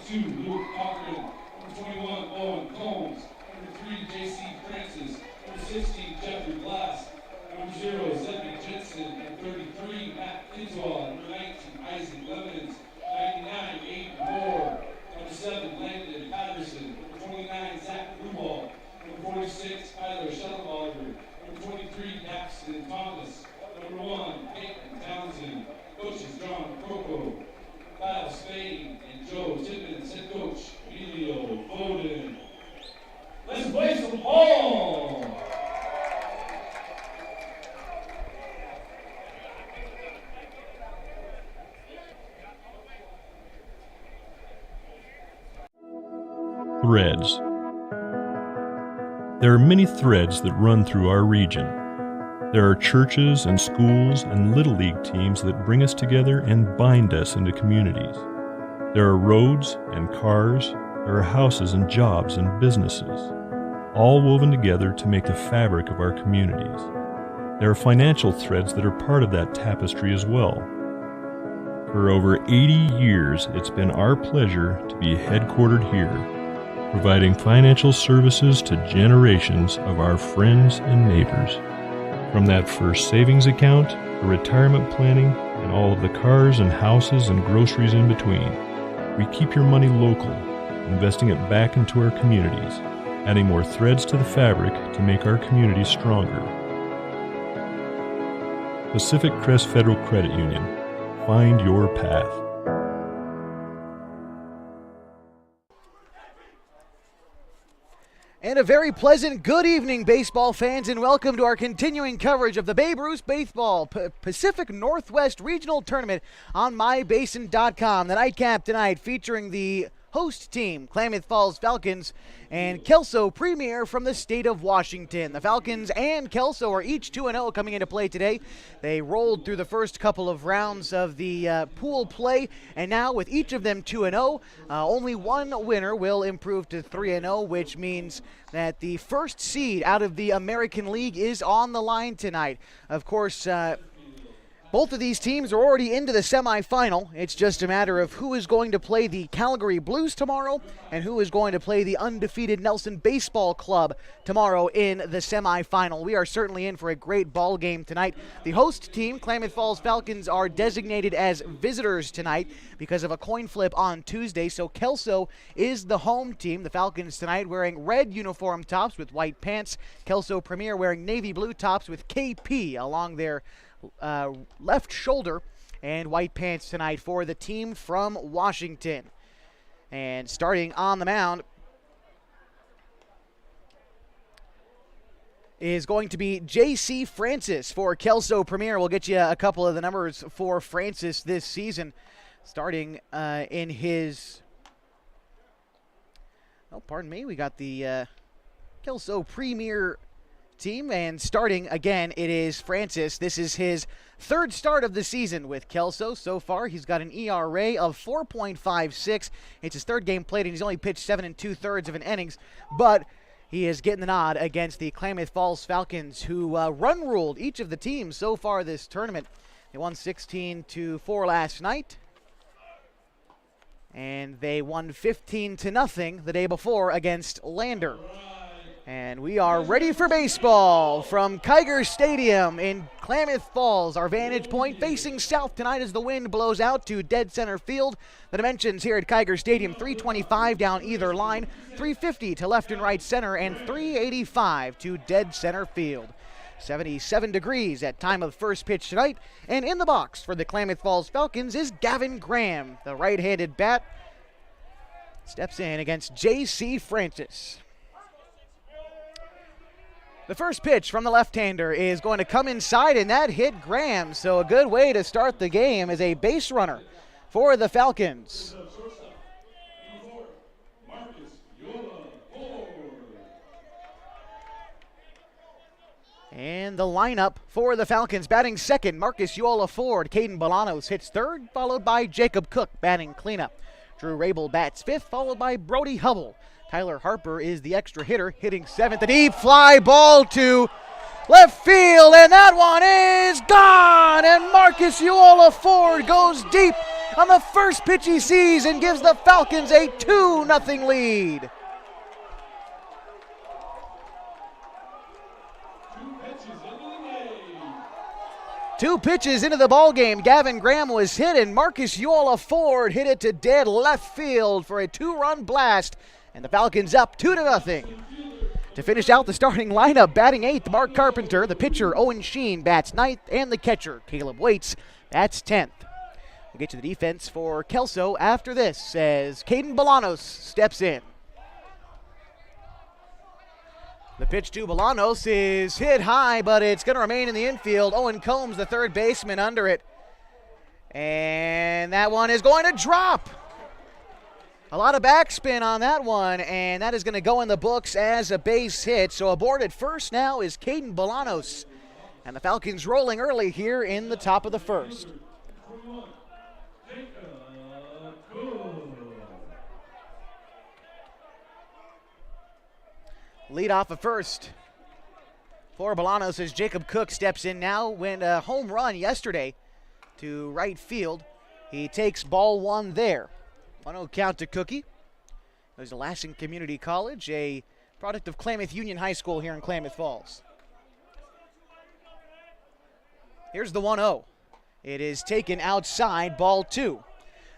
22, Luke Cochran. Number 21, Owen Combs. Number 3, J.C. Francis. Number 16, Jeffrey Glass. Number 0, Zedric Jensen. Number 33, Matt Kinswell. Number 19, Isaac Lemons. 99, Aiden Moore. Number 7, Landon Patterson. Number 29, Zach Bruball. Number 46, Tyler Schellenberger. Number 23, Daxton Thomas. Number 1, Peyton Townsend. Coaches John Croco, Kyle Spain, and Joe Tippins. Head coach Emilio Bowden. Let's play some ball! Threads. There are many threads that run through our region. There are churches and schools and Little League teams that bring us together and bind us into communities. There are roads and cars, there are houses and jobs and businesses, all woven together to make the fabric of our communities. There are financial threads that are part of that tapestry as well. For over 80 years, it's been our pleasure to be headquartered here, providing financial services to generations of our friends and neighbors. From that first savings account, the retirement planning, and all of the cars and houses and groceries in between, we keep your money local, investing it back into our communities, adding more threads to the fabric to make our communities stronger. Pacific Crest Federal Credit Union. Find your path. And a very pleasant good evening, baseball fans, and welcome to our continuing coverage of the Babe Ruth Baseball Pacific Northwest Regional Tournament on MyBasin.com. The nightcap tonight featuring the host team, Klamath Falls Falcons, and Kelso Premier from the state of Washington. The Falcons and Kelso are each 2-0 coming into play today. They rolled through the first couple of rounds of the pool play, and now with each of them 2-0, only one winner will improve to 3-0, which means that the first seed out of the American League is on the line tonight. Of course, both of these teams are already into the semifinal. It's just a matter of who is going to play the Calgary Blues tomorrow and who is going to play the undefeated Nelson Baseball Club tomorrow in the semifinal. We are certainly in for a great ball game tonight. The host team, Klamath Falls Falcons, are designated as visitors tonight because of a coin flip on Tuesday. So Kelso is the home team. The Falcons tonight wearing red uniform tops with white pants. Kelso Premier wearing navy blue tops with KP along their left shoulder, and white pants tonight for the team from Washington. And starting on the mound is going to be J.C. Francis for Kelso Premier. We'll get you a couple of the numbers for Francis this season, starting in his... Oh, pardon me. We got the Kelso Premier team, and starting again, it is Francis. This is his third start of the season with Kelso. So far, he's got an ERA of 4.56. It's his third game played, and he's only pitched 7 2/3 of an innings, but he is getting the nod against the Klamath Falls Falcons, who run-ruled each of the teams so far this tournament. They won 16-4 last night, and they won 15-0 the day before against Lander. And we are ready for baseball from Kiger Stadium in Klamath Falls. Our vantage point facing south tonight as the wind blows out to dead center field. The dimensions here at Kiger Stadium, 325 down either line, 350 to left and right center, and 385 to dead center field. 77 degrees at time of first pitch tonight. And in the box for the Klamath Falls Falcons is Gavin Graham. The right-handed bat steps in against J.C. Francis. The first pitch from the left-hander is going to come inside, and that hit Graham. So a good way to start the game as a base runner for the Falcons. And the lineup for the Falcons: batting second, Marcus Yola Ford. Caden Bolanos hits third, followed by Jacob Cook batting cleanup. Drew Rabel bats fifth, followed by Brody Hubble. Tyler Harper is the extra hitter, hitting seventh. A deep fly ball to left field, and that one is gone. And Marcus Yola Ford goes deep on the first pitch he sees and gives the Falcons a 2-0 lead. Two pitches into the ball game. Gavin Graham was hit, and Marcus Yola Ford hit it to dead left field for a 2-run blast, and the Falcons up 2-0. To finish out the starting lineup, batting 8th, Mark Carpenter. The pitcher, Owen Sheen, bats 9th, and the catcher, Caleb Waits, bats 10th. We'll get to the defense for Kelso after this as Caden Bolanos steps in. The pitch to Bolanos is hit high, but it's going to remain in the infield. Owen Combs, the third baseman, under it. And that one is going to drop. A lot of backspin on that one, and that is going to go in the books as a base hit. So aboard at first now is Caden Bolanos. And the Falcons rolling early here in the top of the first. Lead off of first for Bolanos as Jacob Cook steps in now. Went a home run yesterday to right field. He takes ball one there. 1-0 count to Cookie. There's a Lansing Community College, a product of Klamath Union High School here in Klamath Falls. Here's the 1-0. It is taken outside, ball 2.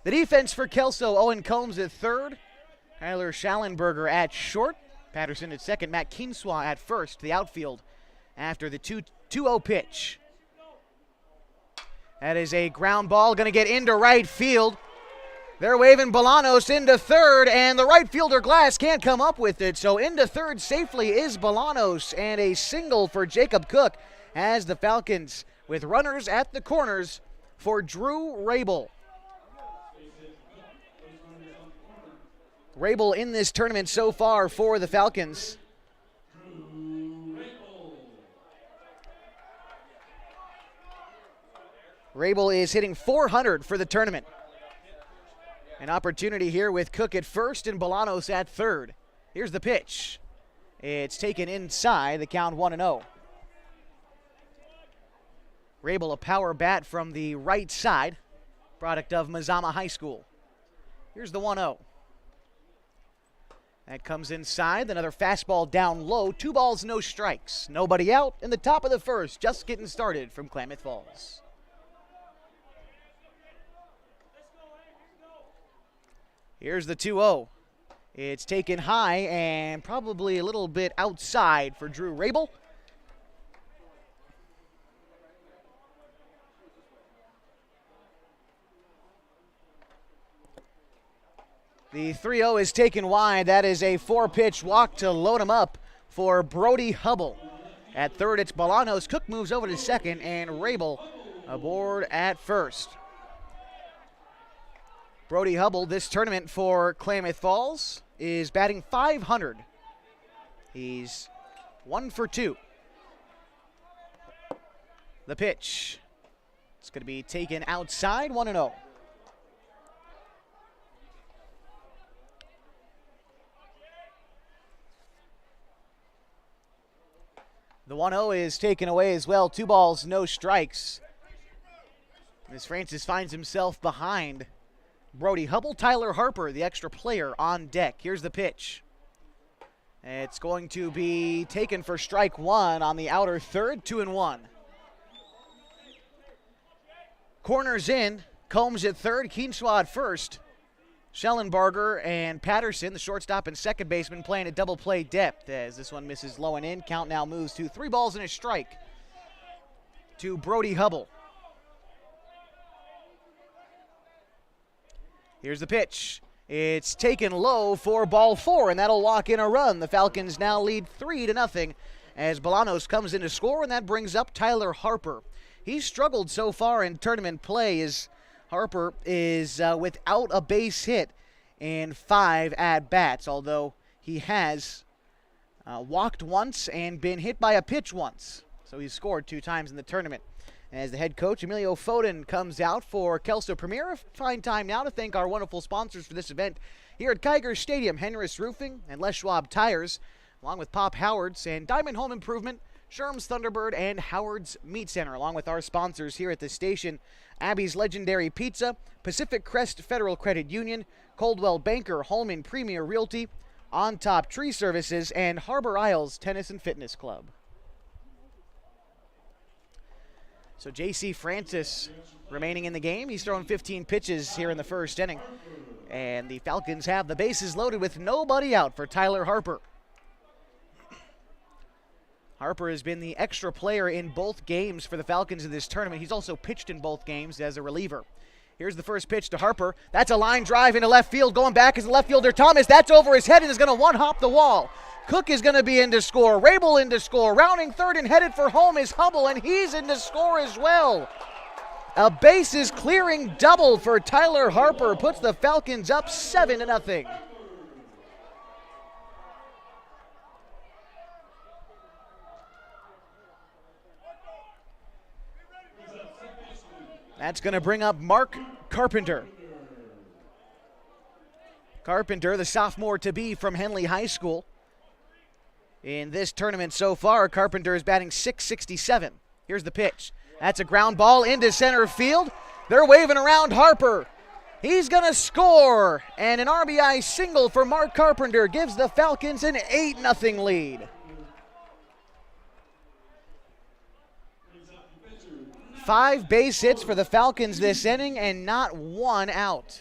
The defense for Kelso, Owen Combs at third. Tyler Schallenberger at short. Patterson at second, Matt Kinswa at first, the outfield after the 2-0 pitch. That is a ground ball, going to get into right field. They're waving Bolanos into third, and the right fielder Glass can't come up with it. So into third safely is Bolanos, and a single for Jacob Cook as the Falcons with runners at the corners for Drew Rabel. Rabel in this tournament so far for the Falcons. Rabel is hitting .400 for the tournament. An opportunity here with Cook at first and Bolanos at third. Here's the pitch. It's taken inside, the count 1-0. Rabel, a power bat from the right side, product of Mazama High School. Here's the 1-0. That comes inside, another fastball down low, 2 balls, no strikes. Nobody out in the top of the first, just getting started from Klamath Falls. Here's the 2-0. It's taken high and probably a little bit outside for Drew Rabel. The 3-0 is taken wide. That is a 4-pitch walk to load him up for Brody Hubble. At third, it's Bolanos. Cook moves over to second, and Rabel aboard at first. Brody Hubble, this tournament for Klamath Falls, is batting .500. He's 1 for 2. The pitch. It's going to be taken outside, 1-0. The 1-0 is taken away as well. 2 balls, no strikes. As Francis finds himself behind Brody Hubble. Tyler Harper, the extra player, on deck. Here's the pitch. It's going to be taken for strike 1 on the outer third, 2-1. Corners in. Combs at third, Keenshaw at first. Schellenberger and Patterson, the shortstop and second baseman, playing at double play depth as this one misses low and in. Count now moves to 3 balls and a strike to Brody Hubble. Here's the pitch. It's taken low for ball 4, and that'll lock in a run. The Falcons now lead 3-0 as Bolanos comes in to score, and that brings up Tyler Harper. He's struggled so far in tournament play as Harper is without a base hit in 5 at-bats, although he has walked once and been hit by a pitch once. So he's scored 2 times in the tournament. As the head coach, Emilio Foden, comes out for Kelso Premier. A fine time now to thank our wonderful sponsors for this event here at Kiger Stadium, Henris Roofing and Les Schwab Tires, along with Pop Howard's and Diamond Home Improvement, Sherm's Thunderbird, and Howard's Meat Center, along with our sponsors here at the station, Abby's Legendary Pizza, Pacific Crest Federal Credit Union, Coldwell Banker Holman Premier Realty, On Top Tree Services, and Harbor Isles Tennis and Fitness Club. So J.C. Francis remaining in the game. He's thrown 15 pitches here in the first inning. And the Falcons have the bases loaded with nobody out for Tyler Harper. Harper has been the extra player in both games for the Falcons in this tournament. He's also pitched in both games as a reliever. Here's the first pitch to Harper. That's a line drive into left field. Going back is the left fielder Thomas. That's over his head and is going to one-hop the wall. Cook is going to be in to score. Rabel in to score. Rounding third and headed for home is Hubble, and he's in to score as well. A bases clearing double for Tyler Harper puts the Falcons up 7-0. That's going to bring up Mark Carpenter. Carpenter, the sophomore to be from Henley High School. In this tournament so far, Carpenter is batting .667. Here's the pitch. That's a ground ball into center field. They're waving around Harper. He's going to score. And an RBI single for Mark Carpenter gives the Falcons an 8-0 lead. 5 base hits for the Falcons this inning and not one out.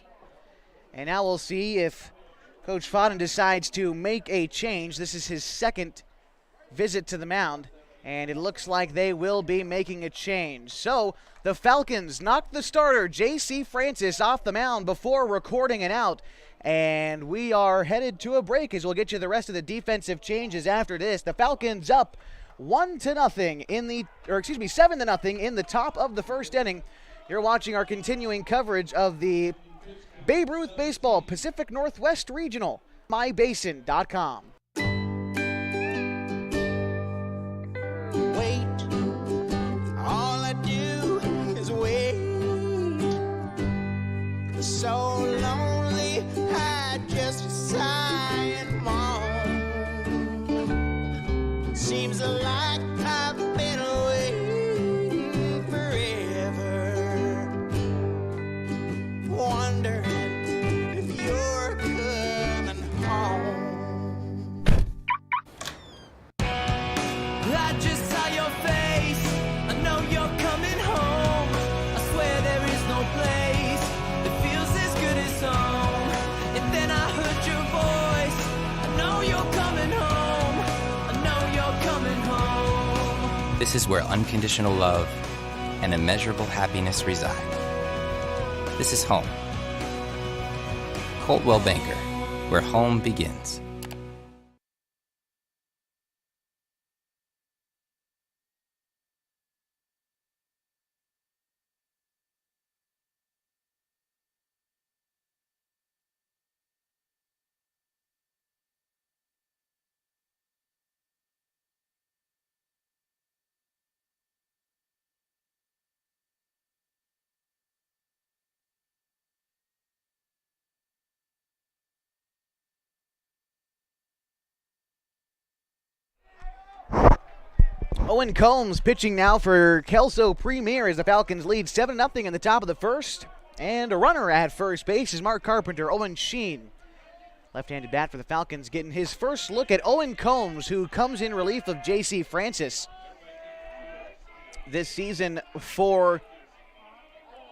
And now we'll see if Coach Fodden decides to make a change. This is his second visit to the mound, and it looks like they will be making a change. So the Falcons knocked the starter, J.C. Francis, off the mound before recording an out. And we are headed to a break as we'll get you the rest of the defensive changes after this. The Falcons up 7-0 in the top of the first inning. You're watching our continuing coverage of the Babe Ruth Baseball Pacific Northwest Regional, mybasin.com. Wait, all I do is wait. So lonely, I just sigh and moan. Seems like I've been away forever. Wonder if you're coming home. I just saw your face. I know you're coming home. I swear there is no place that feels as good as home. And then I heard your voice. I know you're coming home. I know you're coming home. This is where unconditional love and immeasurable happiness reside. This is home. Coldwell Banker, where home begins. Owen Combs pitching now for Kelso Premier as the Falcons lead 7-0 in the top of the first. And a runner at first base is Mark Carpenter. Owen Sheen, left-handed bat for the Falcons, getting his first look at Owen Combs, who comes in relief of J.C. Francis this season. For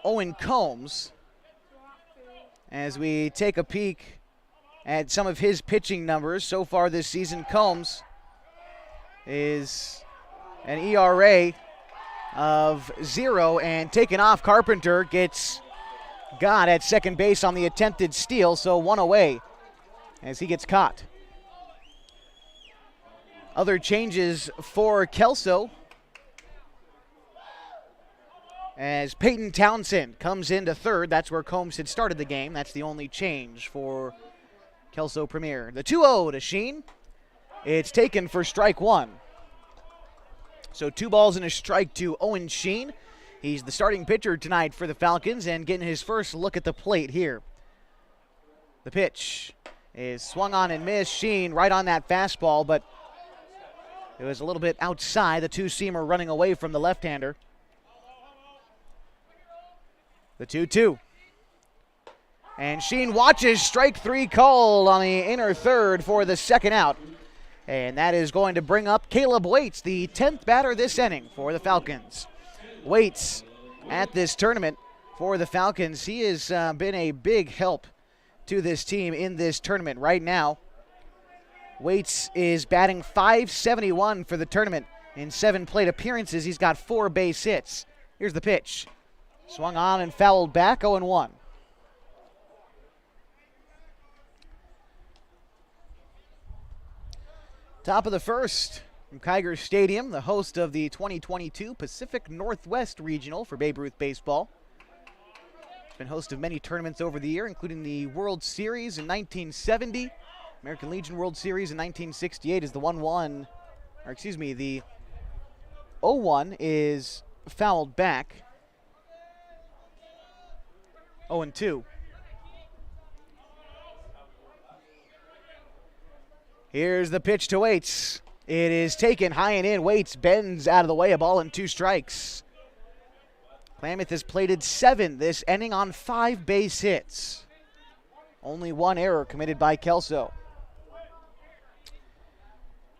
Owen Combs, as we take a peek at some of his pitching numbers so far this season, Combs is an ERA of 0, and taken off. Carpenter got at second base on the attempted steal, so one away as he gets caught. Other changes for Kelso as Peyton Townsend comes into third. That's where Combs had started the game. That's the only change for Kelso Premier. The 2-0 to Sheen. It's taken for strike one. So 2 balls and a strike to Owen Sheen. He's the starting pitcher tonight for the Falcons and getting his first look at the plate here. The pitch is swung on and missed. Sheen right on that fastball, but It was a little bit outside, the two-seamer running away from the left-hander. The 2-2. And Sheen watches strike 3 called on the inner third for the second out. And that is going to bring up Caleb Waits, the 10th batter this inning for the Falcons. Waits at this tournament for the Falcons. He has been a big help to this team in this tournament right now. Waits is batting .571 for the tournament. In 7 plate appearances, he's got 4 base hits. Here's the pitch. Swung on and fouled back, 0-1. Top of the first from Kiger Stadium, the host of the 2022 Pacific Northwest Regional for Babe Ruth Baseball. It's been host of many tournaments over the year, including the World Series in 1970, American Legion World Series in 1968 is the 1-1, or excuse me, the 0-1 is fouled back. 0-2. Here's the pitch to Waits. It is taken high and in. Waits bends out of the way, a ball and 2 strikes. Klamath has plated 7 this inning on 5 base hits. Only 1 error committed by Kelso.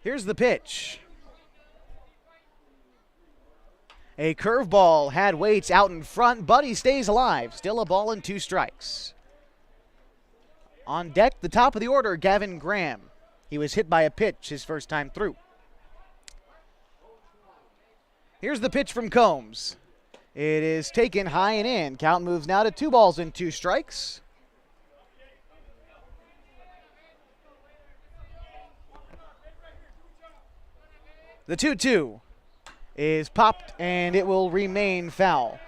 Here's the pitch. A curveball had Waits out in front, but he stays alive. Still a ball and 2 strikes. On deck, the top of the order, Gavin Graham. He was hit by a pitch his first time through. Here's the pitch from Combs. It is taken high and in. Count moves now to 2 balls and 2 strikes. The 2-2 is popped and it will remain foul.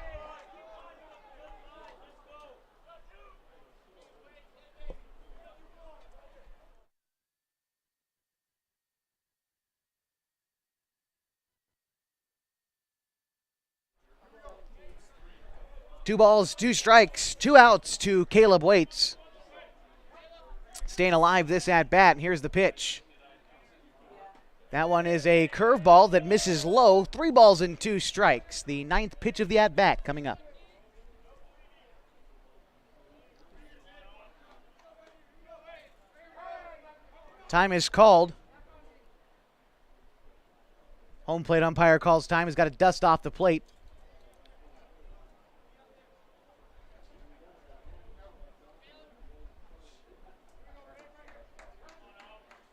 Two balls, 2 strikes, 2 outs to Caleb Waits. Staying alive this at bat, and here's the pitch. That one is a curveball that misses low. 3 balls and 2 strikes. The 9th pitch of the at bat coming up. Time is called. Home plate umpire calls time. He's got to dust off the plate.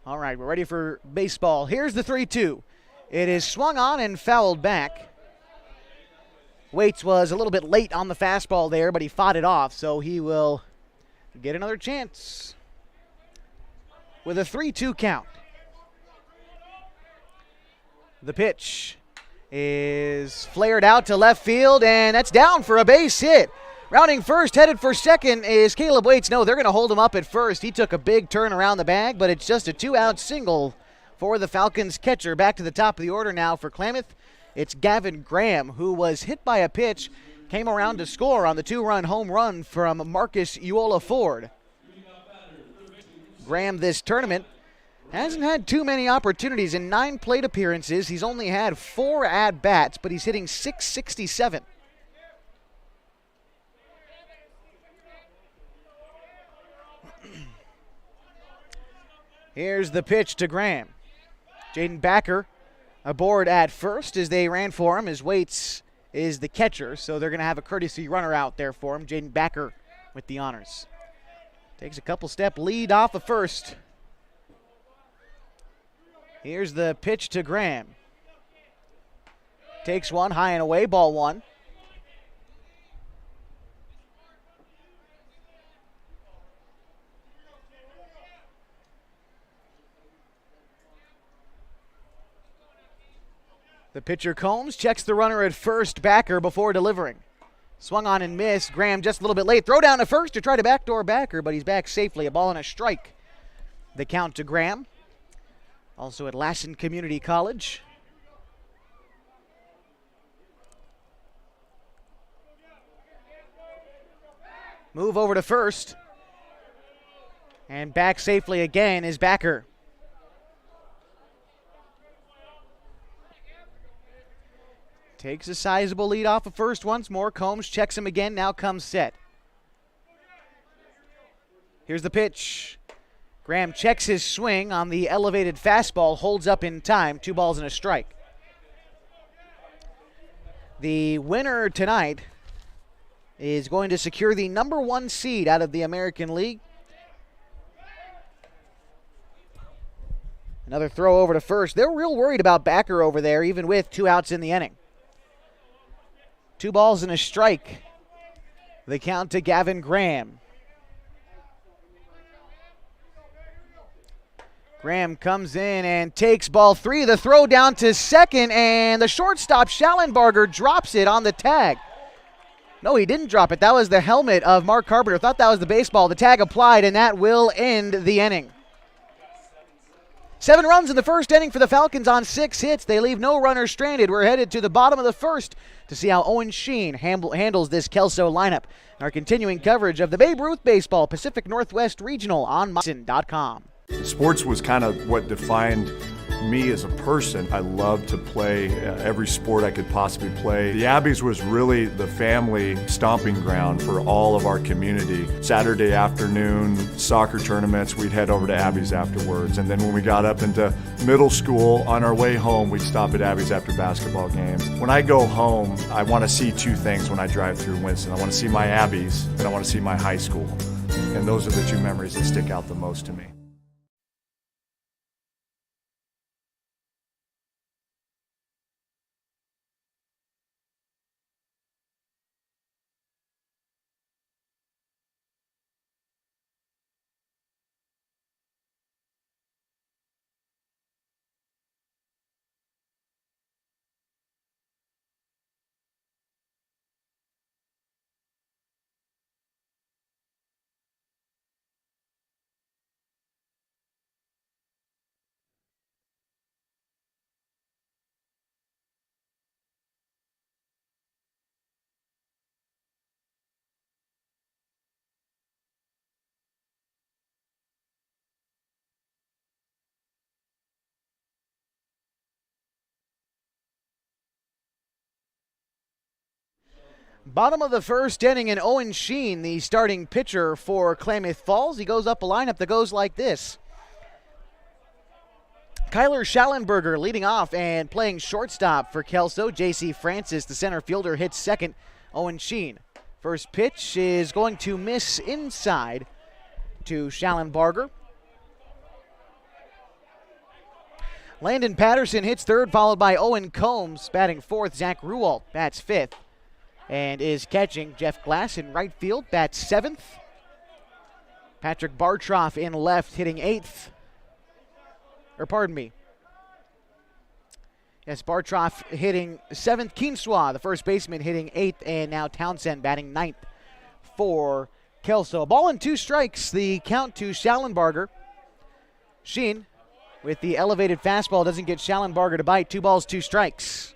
All right, we're ready for baseball. Here's the 3-2. It is swung on and fouled back. Waits was a little bit late on the fastball there, but he fought it off, so he will get another chance with a 3-2 count. The pitch is flared out to left field, and that's down for a base hit. Rounding first, headed for second is Caleb Waits. No, they're going to hold him up at first. He took a big turn around the bag, but it's just a 2-out single for the Falcons catcher. Back to the top of the order now for Klamath. It's Gavin Graham, who was hit by a pitch, came around to score on the 2-run home run from Marcus Uola Ford. Graham this tournament hasn't had too many opportunities. In 9 plate appearances, he's only had 4 at-bats, but he's hitting .667. Here's the pitch to Graham. Jaden Backer aboard at first as they ran for him, as Waits is the catcher, so they're going to have a courtesy runner out there for him. Jaden Backer with the honors. Takes a couple-step lead off of first. Here's the pitch to Graham. Takes one high and away, ball 1. The pitcher Combs checks the runner at first, Backer before delivering. Swung on and missed. Graham just a little bit late. Throw down to first to try to backdoor Backer, but he's back safely. A ball and a strike. The count to Graham. Also at Lassen Community College. Move over to first. And back safely again is Backer. Takes a sizable lead off of first once more. Combs checks him again, now comes set. Here's the pitch. Graham checks his swing on the elevated fastball, holds up in time, 2 balls and a strike. The winner tonight is going to secure the number 1 seed out of the American League. Another throw over to first. They're real worried about Backer over there, even with 2 outs in the inning. 2 balls and a strike. The count to Gavin Graham. Graham comes in and takes ball 3. The throw down to second, and the shortstop, Schallenbarger, drops it on the tag. No, he didn't drop it. That was the helmet of Mark Carpenter. Thought that was the baseball. The tag applied, and that will end the inning. 7 runs in the first inning for the Falcons on 6 hits. They leave no runners stranded. We're headed to the bottom of the first to see how Owen Sheen handles this Kelso lineup. Our continuing coverage of the Babe Ruth Baseball Pacific Northwest Regional on MyBasin.com. Sports was kind of what defined me as a person. I loved to play every sport I could possibly play. The Abbeys was really the family stomping ground for all of our community. Saturday afternoon soccer tournaments, we'd head over to Abbeys afterwards. And then when we got up into middle school, on our way home, we'd stop at Abbeys after basketball games. When I go home, I want to see 2 things when I drive through Winston. I want to see my Abbeys and I want to see my high school. And those are the 2 memories that stick out the most to me. Bottom of the first inning, and Owen Sheen, the starting pitcher for Klamath Falls. He goes up a lineup that goes like this. Kyler Schallenbarger leading off and playing shortstop for Kelso. J.C. Francis, the center fielder, hits second. Owen Sheen. First pitch is going to miss inside to Schallenbarger. Landon Patterson hits third, followed by Owen Combs. Batting fourth, Zach Ruwalt bats fifth and is catching. Jeff Glass in right field bats seventh. Patrick Bartroff in left hitting eighth. Yes, Bartroff hitting seventh. Kinswa, the first baseman, hitting eighth, and now Townsend batting ninth for Kelso. Ball and 2 strikes, the count to Schallenbarger. Sheen with the elevated fastball doesn't get Schallenbarger to bite. 2 balls, 2 strikes.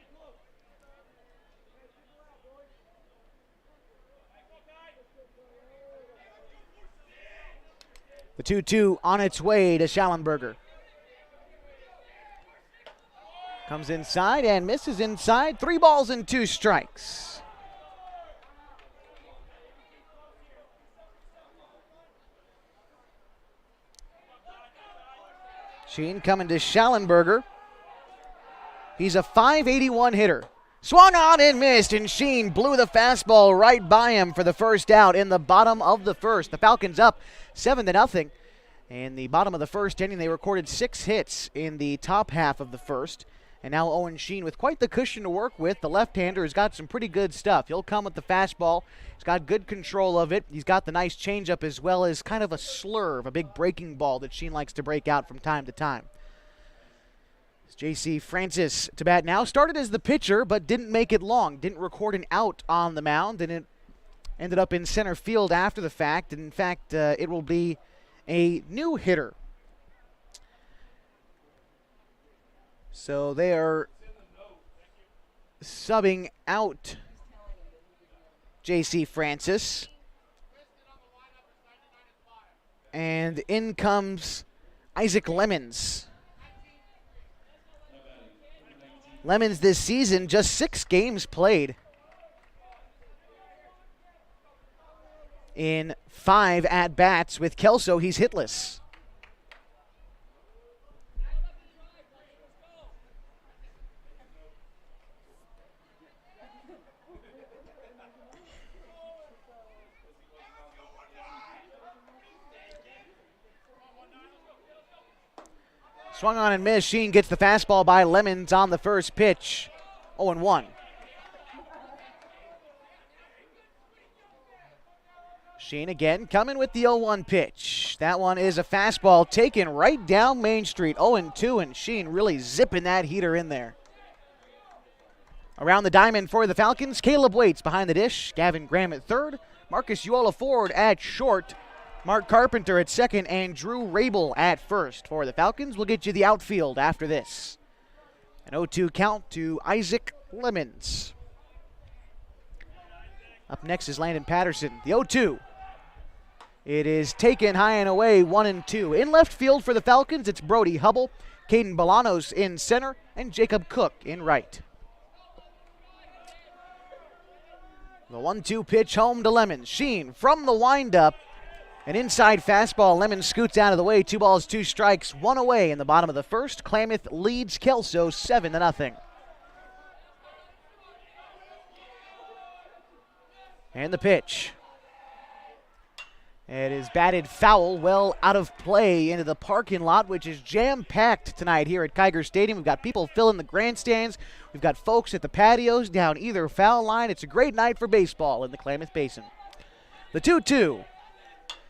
The 2-2 on its way to Schallenbarger. Comes inside and misses inside. 3 balls and 2 strikes. Sheen coming to Schallenbarger. He's a .581 hitter. Swung on and missed, and Sheen blew the fastball right by him for the first out in the bottom of the first. The Falcons up 7-0. In the bottom of the first inning, they recorded 6 hits in the top half of the first. And now Owen Sheen with quite the cushion to work with. The left-hander has got some pretty good stuff. He'll come with the fastball. He's got good control of it. He's got the nice changeup as well as kind of a slurve, a big breaking ball that Sheen likes to break out from time to time. J.C. Francis to bat now. Started as the pitcher, but didn't make it long. Didn't record an out on the mound, and it ended up in center field after the fact. And in fact, it will be a new hitter. So they are subbing out J.C. Francis. And in comes Isaac Lemons Lemons this season, just 6 games played. In 5 at-bats with Kelso, he's hitless. Swung on and missed. Sheen gets the fastball by Lemons on the first pitch. 0-1. Sheen again coming with the 0-1 pitch. That one is a fastball taken right down Main Street. 0-2, and Sheen really zipping that heater in there. Around the diamond for the Falcons, Caleb Waits behind the dish. Gavin Graham at third. Marcus Uola Ford at short. Mark Carpenter at second, and Drew Rabel at first. For the Falcons, we'll get you the outfield after this. An 0-2 count to Isaac Lemons. Up next is Landon Patterson. The 0-2. It is taken high and away, 1-2. In left field for the Falcons, it's Brody Hubble, Caden Bolanos in center, and Jacob Cook in right. The 1-2 pitch home to Lemons. Sheen from the windup. An inside fastball. Lemons scoots out of the way. 2 balls, 2 strikes, 1 away in the bottom of the first. Klamath leads Kelso 7-0. And the pitch. It is batted foul, well out of play into the parking lot, which is jam-packed tonight here at Kiger Stadium. We've got people filling the grandstands. We've got folks at the patios down either foul line. It's a great night for baseball in the Klamath Basin. The 2-2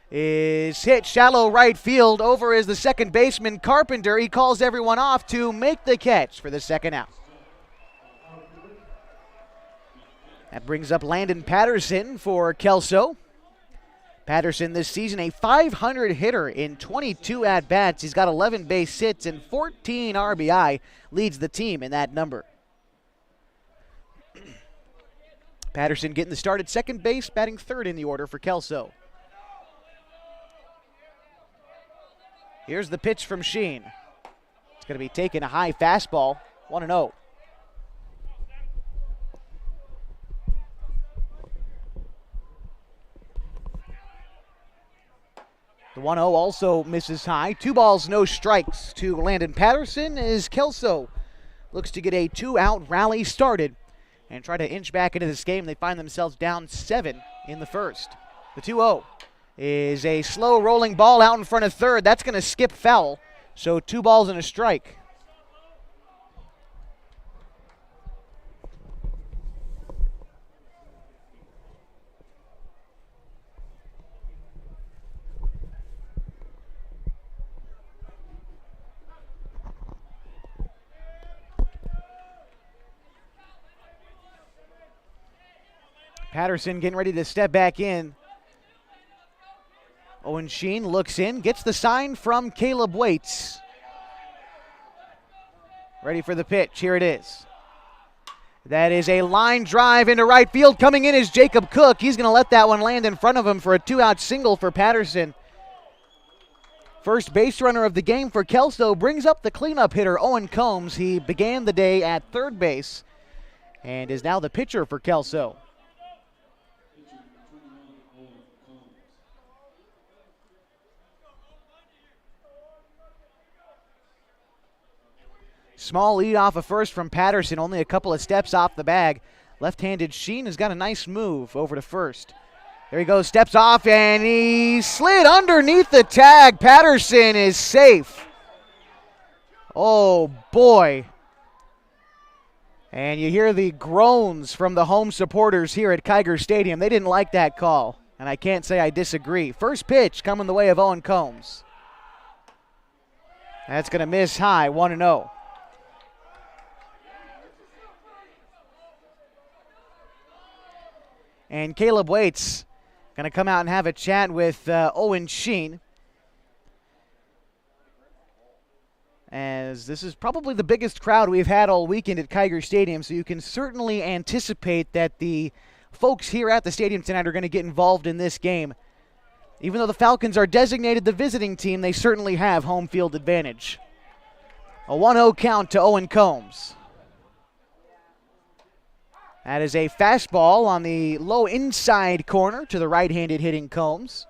is hit shallow right field. Over is the second baseman, Carpenter. He calls everyone off to make the catch for the second out. That brings up Landon Patterson for Kelso. Patterson this season a .500 hitter in 22 at-bats. He's got 11 base hits and 14 RBI. Leads the team in that number. Patterson getting the start at second base, batting third in the order for Kelso. Here's the pitch from Sheen. It's going to be taken a high fastball, 1-0. The 1-0 also misses high. 2 balls, no strikes to Landon Patterson as Kelso looks to get a 2-out rally started and try to inch back into this game. They find themselves down 7 in the first. The 2-0 is a slow rolling ball out in front of third. That's going to skip foul. So 2 balls and a strike. Patterson getting ready to step back in. Owen Sheen looks in, gets the sign from Caleb Waits. Ready for the pitch. Here it is. That is a line drive into right field. Coming in is Jacob Cook. He's going to let that one land in front of him for a 2-out single for Patterson. First base runner of the game for Kelso brings up the cleanup hitter, Owen Combs. He began the day at third base and is now the pitcher for Kelso. Small lead off of first from Patterson, only a couple of steps off the bag. Left-handed Sheen has got a nice move over to first. There he goes, steps off, and he slid underneath the tag. Patterson is safe. Oh, boy. And you hear the groans from the home supporters here at Kiger Stadium. They didn't like that call, and I can't say I disagree. First pitch coming the way of Owen Combs. That's going to miss high, 1-0. And Caleb Waits going to come out and have a chat with Owen Sheen. As this is probably the biggest crowd we've had all weekend at Kiger Stadium, so you can certainly anticipate that the folks here at the stadium tonight are going to get involved in this game. Even though the Falcons are designated the visiting team, they certainly have home field advantage. A 1-0 count to Owen Combs. That is a fastball on the low inside corner to the right-handed hitting Combs.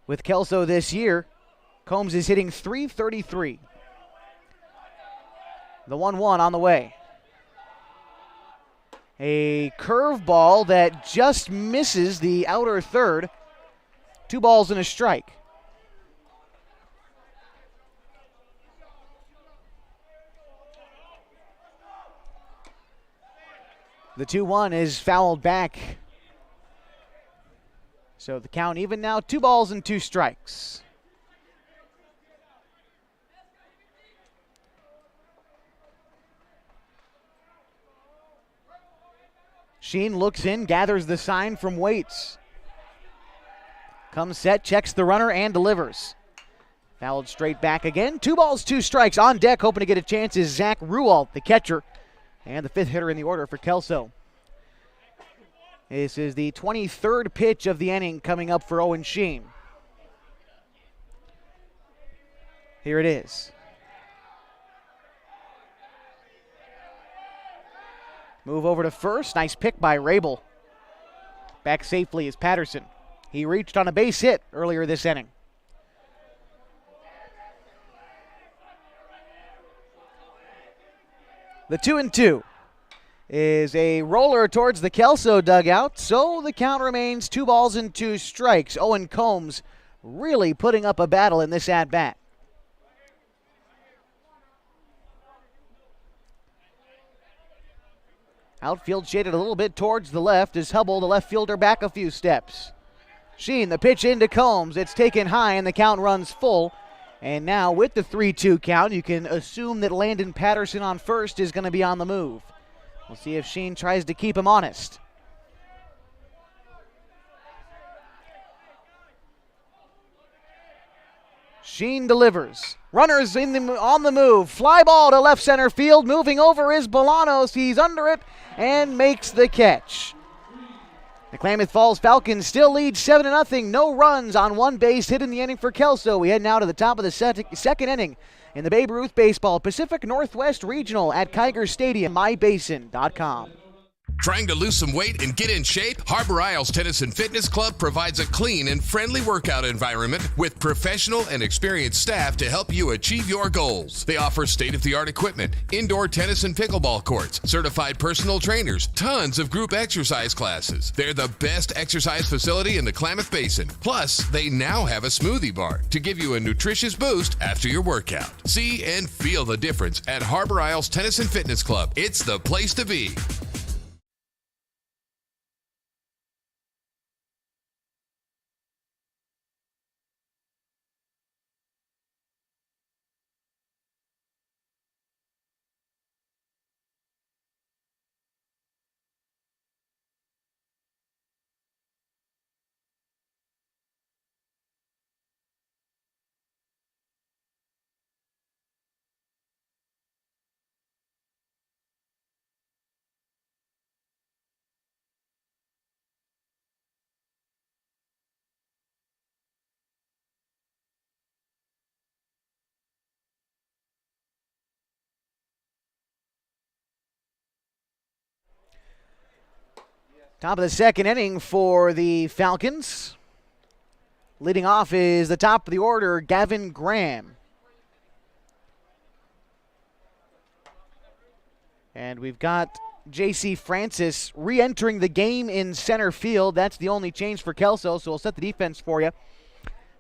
With Kelso this year, Combs is hitting .333. The 1-1 on the way. A curveball that just misses the outer third. 2 balls and a strike. The 2-1 is fouled back. So the count even now, 2 balls and 2 strikes. Sheen looks in, gathers the sign from Waits. Comes set, checks the runner, and delivers. Fouled straight back again. 2 balls, 2 strikes. On deck, hoping to get a chance is Zach Rualt, the catcher, and the 5th hitter in the order for Kelso. This is the 23rd pitch of the inning coming up for Owen Sheen. Here it is. Move over to first. Nice pick by Rabel. Back safely is Patterson. He reached on a base hit earlier this inning. The 2-2 is a roller towards the Kelso dugout, so the count remains 2 balls and 2 strikes. Owen Combs really putting up a battle in this at-bat. Outfield shaded a little bit towards the left as Hubble, the left fielder, back a few steps. Sheen, the pitch into Combs. It's taken high and the count runs full. And now with the 3-2 count, you can assume that Landon Patterson on first is going to be on the move. We'll see if Sheen tries to keep him honest. Sheen delivers. Runners on the move. Fly ball to left center field. Moving over is Bolanos. He's under it and makes the catch. The Klamath Falls Falcons still lead 7-0. No runs on 1 base hit in the inning for Kelso. We head now to the top of the second inning in the Babe Ruth Baseball Pacific Northwest Regional at Kiger Stadium. MyBasin.com. Trying to lose some weight and get in shape? Harbor Isles Tennis and Fitness Club provides a clean and friendly workout environment with professional and experienced staff to help you achieve your goals. They offer state-of-the-art equipment, indoor tennis and pickleball courts, certified personal trainers, tons of group exercise classes. They're the best exercise facility in the Klamath Basin. Plus, they now have a smoothie bar to give you a nutritious boost after your workout. See and feel the difference at Harbor Isles Tennis and Fitness Club. It's the place to be. Top of the second inning for the Falcons. Leading off is the top of the order, Gavin Graham. And we've got J.C. Francis re-entering the game in center field. That's the only change for Kelso, so we'll set the defense for you.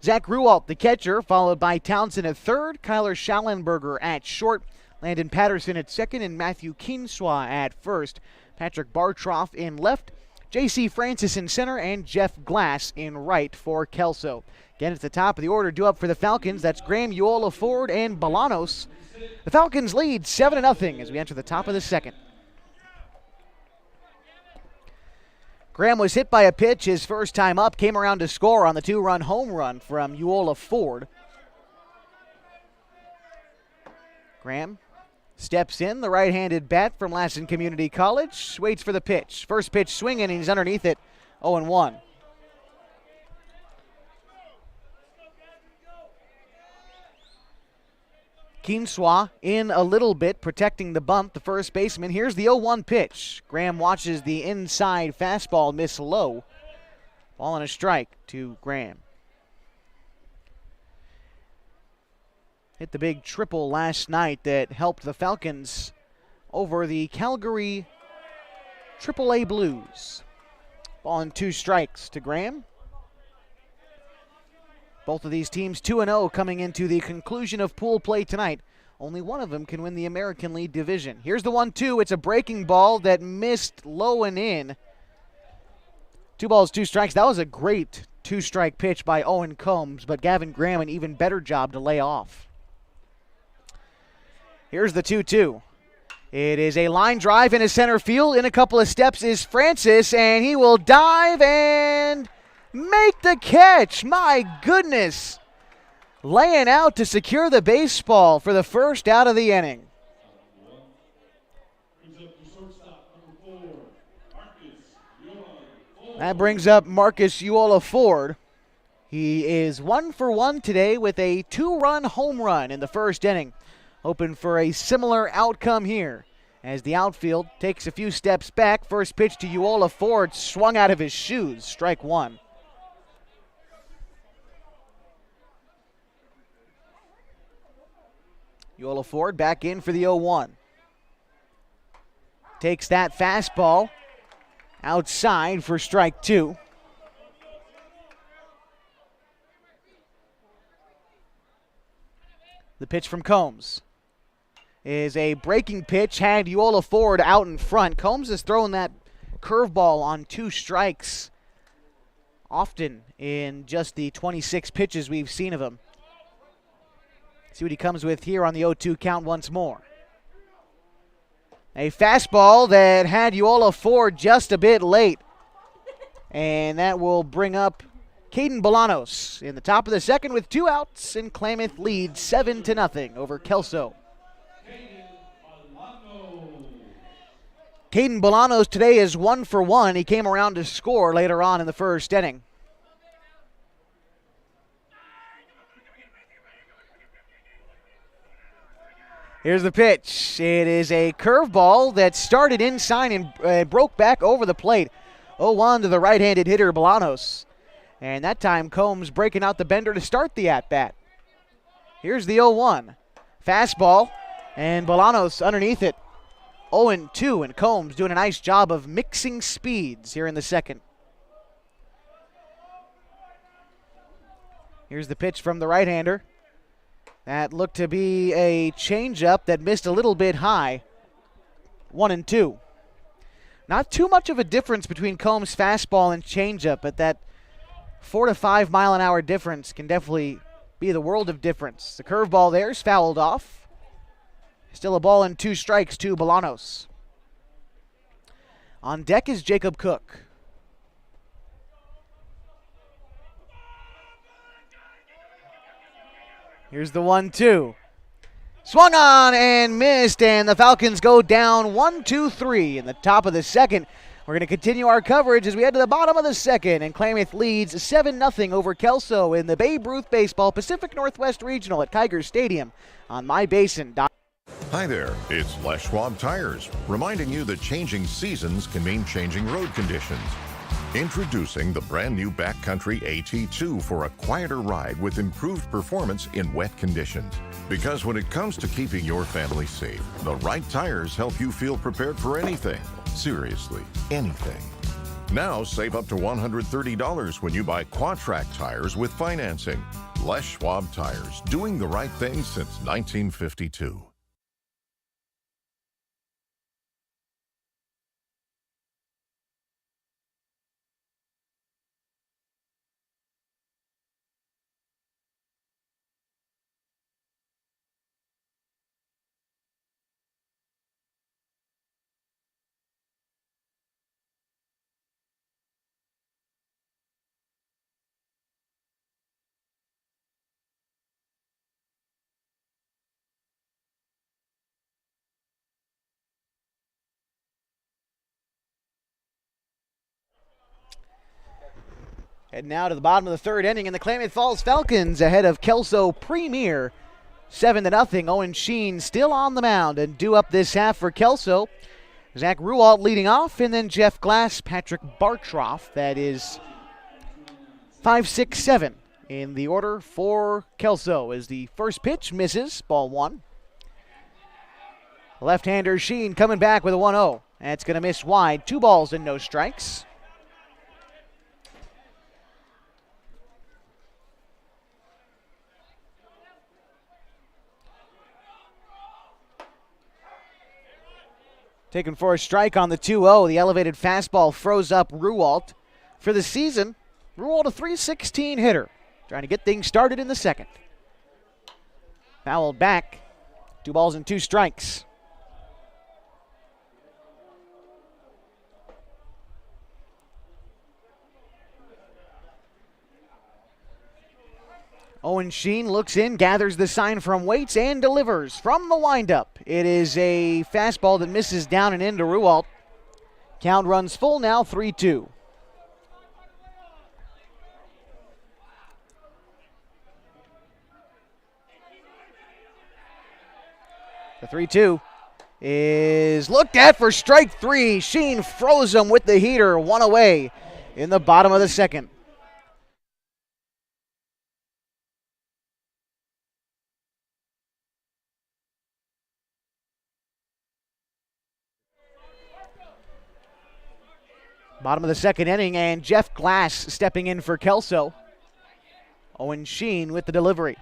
Zach Rualt, the catcher, followed by Townsend at third, Kyler Schallenberger at short, Landon Patterson at second, and Matthew Kinswa at first. Patrick Bartroff in left, J.C. Francis in center, and Jeff Glass in right for Kelso. Again, at the top of the order, due up for the Falcons. That's Graham, Uola, Ford, and Bolanos. The Falcons lead 7-0 as we enter the top of the second. Graham was hit by a pitch his first time up, came around to score on the 2-run home run from Uola Ford. Graham steps in, the right-handed bat from Lassen Community College, waits for the pitch. First pitch swinging, and he's underneath it, 0-1. Kinswa in a little bit, protecting the bunt, the first baseman. Here's the 0-1 pitch. Graham watches the inside fastball miss low. Ball and a strike to Graham. Hit the big triple last night that helped the Falcons over the Calgary AAA Blues. Ball and 2 strikes to Graham. Both of these teams 2-0 coming into the conclusion of pool play tonight. Only one of them can win the American League division. Here's the 1-2. It's a breaking ball that missed low and in. 2 balls, 2 strikes. That was a great 2-strike pitch by Owen Combs, but Gavin Graham an even better job to lay off. Here's the 2-2. It is a line drive into center field. In a couple of steps is Francis, and he will dive and make the catch. My goodness. Laying out to secure the baseball for the first out of the inning. That brings up Marcus Uola Ford. He is 1 for 1 today with a 2-run home run in the first inning. Hoping for a similar outcome here as the outfield takes a few steps back. First pitch to Uola Ford, swung out of his shoes. Strike 1. Uola Ford back in for the 0-1. Takes that fastball outside for strike 2. The pitch from Combs is a breaking pitch, had Uola Ford out in front. Combs has thrown that curveball on 2 strikes often in just the 26 pitches we've seen of him. See what he comes with here on the 0-2 count once more. A fastball that had Uola Ford just a bit late. And that will bring up Caden Bolanos in the top of the second with 2 outs, and Klamath leads 7-0 over Kelso. Caden Bolanos today is 1 for 1. He came around to score later on in the first inning. Here's the pitch. It is a curveball that started inside and broke back over the plate. 0-1 to the right-handed hitter Bolanos. And that time Combs breaking out the bender to start the at-bat. Here's the 0-1. Fastball, and Bolanos underneath it. 0-2, and Combs doing a nice job of mixing speeds here in the second. Here's the pitch from the right-hander. That looked to be a changeup that missed a little bit high. 1-2. Not too much of a difference between Combs' fastball and changeup, but that 4 to 5 mile an hour difference can definitely be the world of difference. The curveball there is fouled off. Still a ball and 2 strikes to Bolanos. On deck is Jacob Cook. Here's the 1-2. Swung on and missed, and the Falcons go down 1-2-3 in the top of the second. We're going to continue our coverage as we head to the bottom of the second, and Klamath leads 7-0 over Kelso in the Babe Ruth Baseball Pacific Northwest Regional at Kiger Stadium on MyBasin.com. Hi there, it's Les Schwab Tires, reminding you that changing seasons can mean changing road conditions. Introducing the brand new Backcountry AT2 for a quieter ride with improved performance in wet conditions. Because when it comes to keeping your family safe, the right tires help you feel prepared for anything. Seriously, anything. Now save up to $130 when you buy Quatrac tires with financing. Les Schwab Tires, doing the right thing since 1952. And now to the bottom of the third inning, and the Klamath Falls Falcons ahead of Kelso Premier 7-0. Owen Sheen still on the mound and due up this half for Kelso. Zach Rualt leading off, and then Jeff Glass, Patrick Bartroff. That is 5, 6, 7 in the order for Kelso as the first pitch misses, ball one. Left-hander Sheen coming back with a 1-0. That's going to miss wide. 2 balls and no strikes. Taken for a strike on the 2-0. The elevated fastball froze up Rualt. For the season, Rualt a .316 hitter. Trying to get things started in the second. Fouled back. 2 balls and 2 strikes. Owen Sheen looks in, gathers the sign from Waits, and delivers from the windup. It is a fastball that misses down and into Rualt. Count runs full now, 3-2. The 3-2 is looked at for strike 3. Sheen froze him with the heater, 1 away in the bottom of the second. Bottom of the second inning, and Jeff Glass stepping in for Kelso. Owen Sheen with the delivery.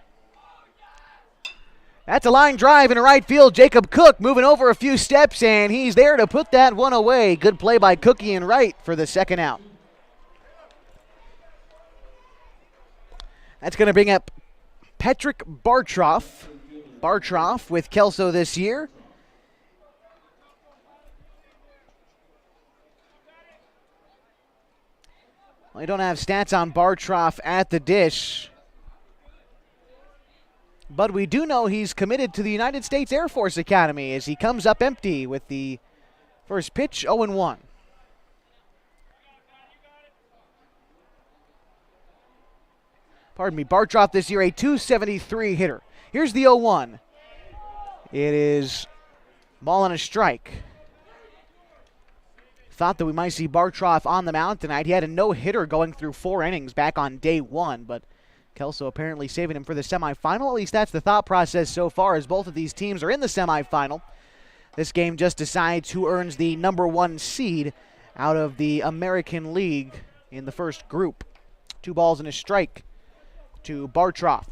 That's a line drive in right field. Jacob Cook moving over a few steps, and he's there to put that one away. Good play by Cookie and right for the second out. That's going to bring up Patrick Bartroff. Bartroff with Kelso this year. We don't have stats on Bartroff at the dish, but we do know he's committed to the United States Air Force Academy as he comes up empty with the first pitch, 0-1. Pardon me, Bartroff this year a .273 hitter. Here's the 0-1. It is ball and a strike. Thought that we might see Bartroff on the mound tonight. He had a no-hitter going through 4 innings back on day 1, but Kelso apparently saving him for the semifinal. At least that's the thought process so far, as both of these teams are in the semifinal. This game just decides who earns the number 1 seed out of the American League in the first group. 2 balls and a strike to Bartroff.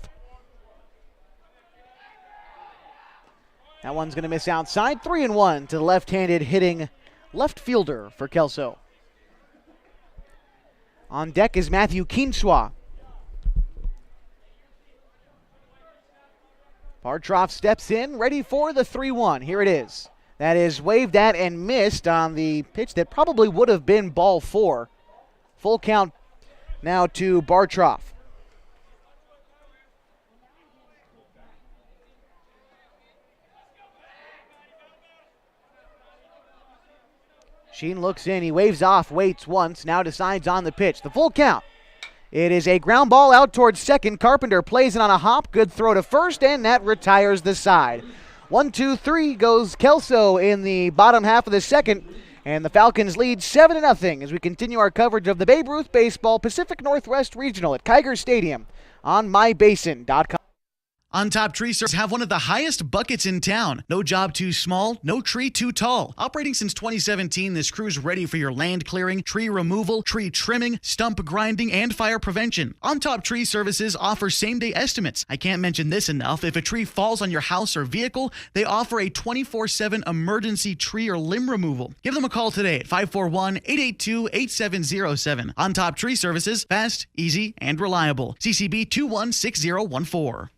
That one's going to miss outside. 3-1 to the left-handed hitting left fielder for Kelso. On deck is Matthew Kinswa. Bartroff steps in, ready for the 3-1. Here it is. That is waved at and missed on the pitch that probably would have been ball 4. Full count now to Bartroff. Sheen looks in, he waves off, waits once, now decides on the pitch. The full count. It is a ground ball out towards second. Carpenter plays it on a hop. Good throw to first, and that retires the side. 1-2-3 goes Kelso in the bottom half of the second, and the Falcons lead 7-0 as we continue our coverage of the Babe Ruth Baseball Pacific Northwest Regional at Kiger Stadium on mybasin.com. On Top Tree Services have one of the highest buckets in town. No job too small, no tree too tall. Operating since 2017, this crew's ready for your land clearing, tree removal, tree trimming, stump grinding, and fire prevention. On Top Tree Services offers same-day estimates. I can't mention this enough. If a tree falls on your house or vehicle, they offer a 24/7 emergency tree or limb removal. Give them a call today at 541-882-8707. On Top Tree Services, fast, easy, and reliable. CCB 216014.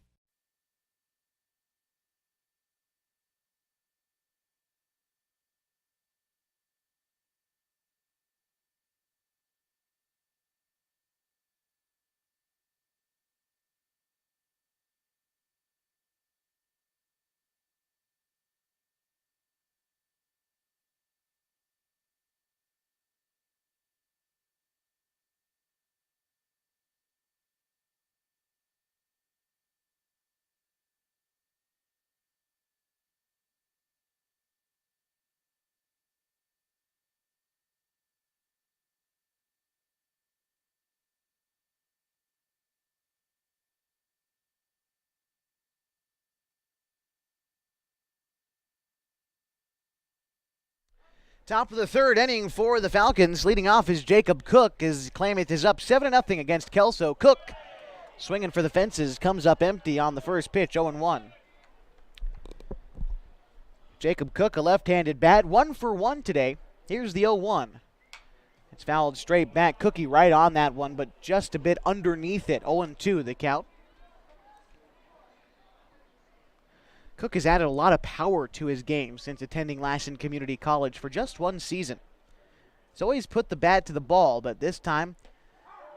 Top of the third inning for the Falcons. Leading off is Jacob Cook as KLAMATH is up 7-0 against Kelso. Cook swinging for the fences, comes up empty on the first pitch, 0-1. Jacob Cook, a left-handed bat, 1 for 1 today. Here's the 0-1. It's fouled straight back. Cookie right on that one, but just a bit underneath it. 0-2 the count. Cook has added a lot of power to his game since attending Lassen Community College for just one season. He's always put the bat to the ball, but this time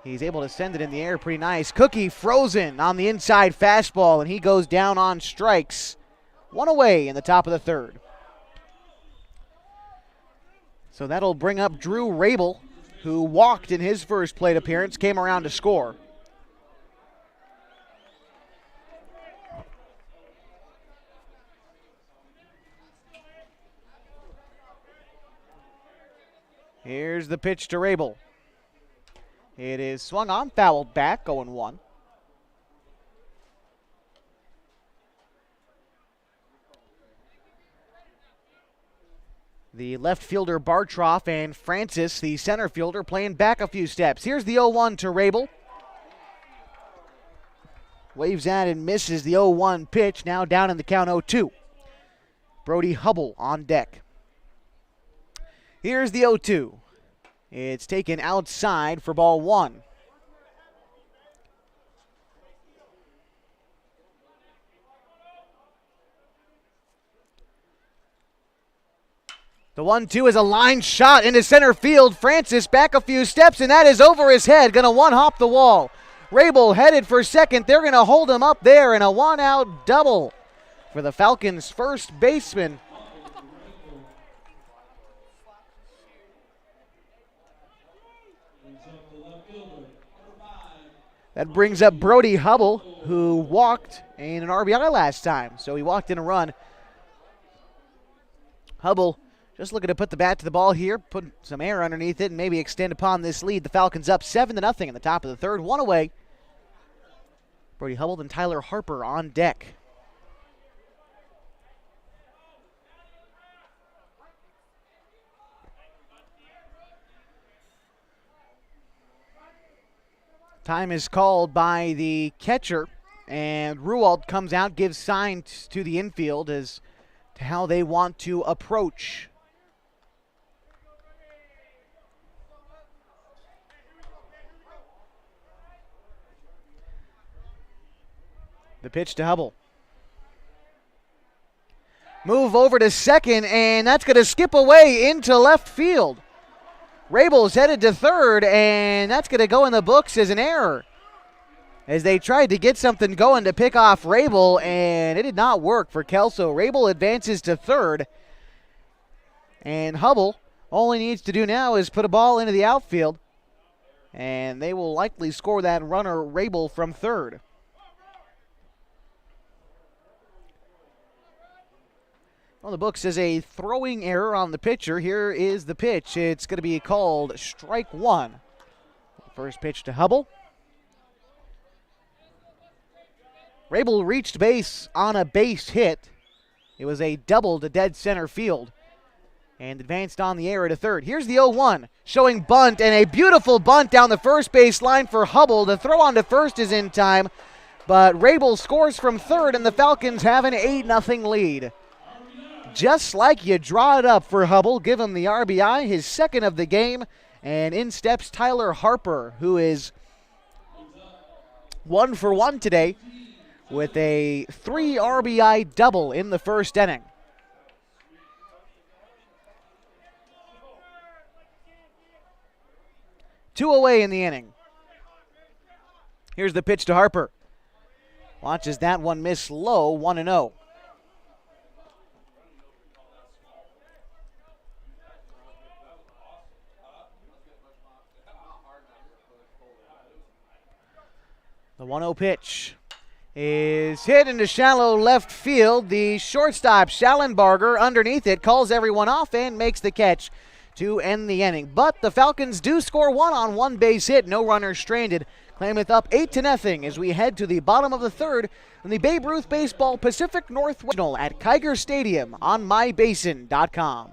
he's able to send it in the air pretty nice. Cookie frozen on the inside fastball, and he goes down on strikes. 1 away in the top of the third. So that'll bring up Drew Rabel, who walked in his first plate appearance, came around to score. Here's the pitch to Rabel. It is swung on, fouled back, 0-1. The left fielder Bartroff and Francis, the center fielder, playing back a few steps. Here's the 0-1 to Rabel. Waves at and misses the 0-1 pitch, now down in the count 0-2. Brody Hubble on deck. Here's the 0-2. It's taken outside for ball 1. The 1-2 is a line shot into center field. Francis back a few steps, and that is over his head. Going to one-hop the wall. Rabel headed for second. They're going to hold him up there in a one-out double for the Falcons' first baseman. That brings up Brody Hubble, who walked in an RBI last time. So he walked in a run. Hubble just looking to put the bat to the ball here, put some air underneath it, and maybe extend upon this lead. The Falcons up 7-0 in the top of the third, 1 away. Brody Hubble and Tyler Harper on deck. Time is called by the catcher, and Ruwald comes out, gives signs to the infield as to how they want to approach. The pitch to Hubble. Move over to second, and that's going to skip away into left field. Rabel's headed to third, and that's going to go in the books as an error, as they tried to get something going to pick off Rabel, and it did not work for Kelso. Rabel advances to third, and Hubble all he needs to do now is put a ball into the outfield, and they will likely score that runner Rabel from third. On the books is a throwing error on the pitcher. Here is the pitch. It's going to be called strike 1. First pitch to Hubble. Rabel reached base on a base hit. It was a double to dead center field and advanced on the error to third. Here's the 0-1, showing bunt, and a beautiful bunt down the first base line for Hubble. The throw on to first is in time, but Rabel scores from third, and the Falcons have an 8-0 lead. Just like you draw it up for Hubble, give him the RBI, his second of the game, and in steps Tyler Harper, who is 1 for 1 today with a 3 RBI double in the first inning. Two away in the inning. Here's the pitch to Harper. Watches that one miss low, 1-0. The 1-0 pitch is hit into shallow left field. The shortstop, Schallenbarger, underneath it, calls everyone off and makes the catch to end the inning. But the Falcons do score 1 on 1 base hit, no runners stranded. KLAMATH up 8-0 as we head to the bottom of the third in the Babe Ruth Baseball Pacific Northwest at Kiger Stadium on mybasin.com.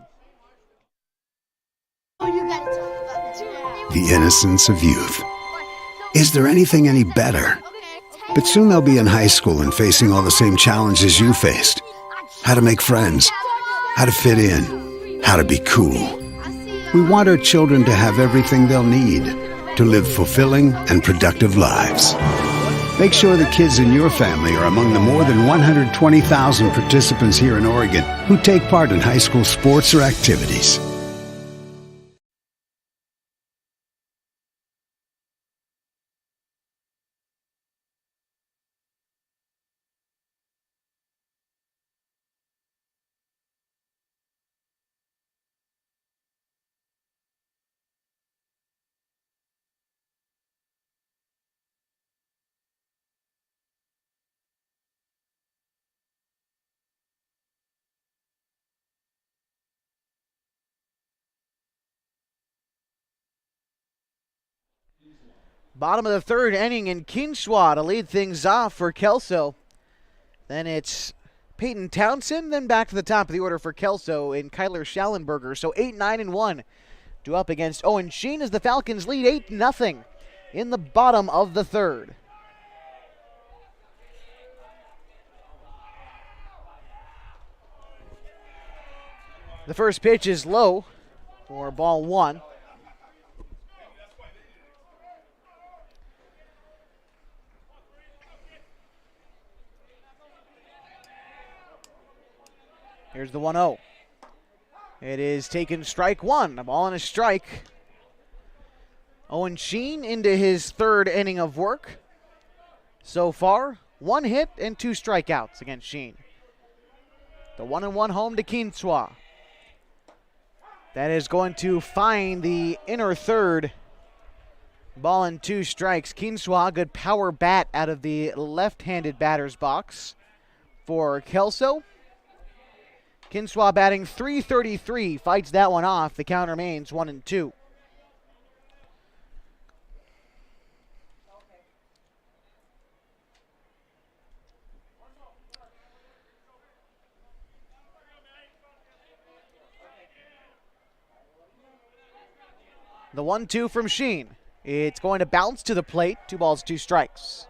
The innocence of youth. Is there anything any better? But soon they'll be in high school and facing all the same challenges you faced. How to make friends, how to fit in, how to be cool. We want our children to have everything they'll need to live fulfilling and productive lives. Make sure the kids in your family are among the more than 120,000 participants here in Oregon who take part in high school sports or activities. Bottom of the third inning in Keenshaw to lead things off for Kelso. Then it's Peyton Townsend, then back to the top of the order for Kelso in Kyler Schallenberger. So 8-9-1 due up against Owen Sheen as the Falcons lead 8-0 in the bottom of the third. The first pitch is low for ball one. Here's the 1-0. It is taken strike one. A ball and a strike. Owen Sheen into his third inning of work. So far, 1 hit and 2 strikeouts against Sheen. The 1-1 home to Keenshaw. That is going to find the inner third. Ball and 2 strikes. Keenshaw, good power bat out of the left-handed batter's box for Kelso. Keenshaw batting .333, fights that one off. The count remains 1-2. The 1-2 from Sheen. It's going to bounce to the plate. 2 balls, 2 strikes.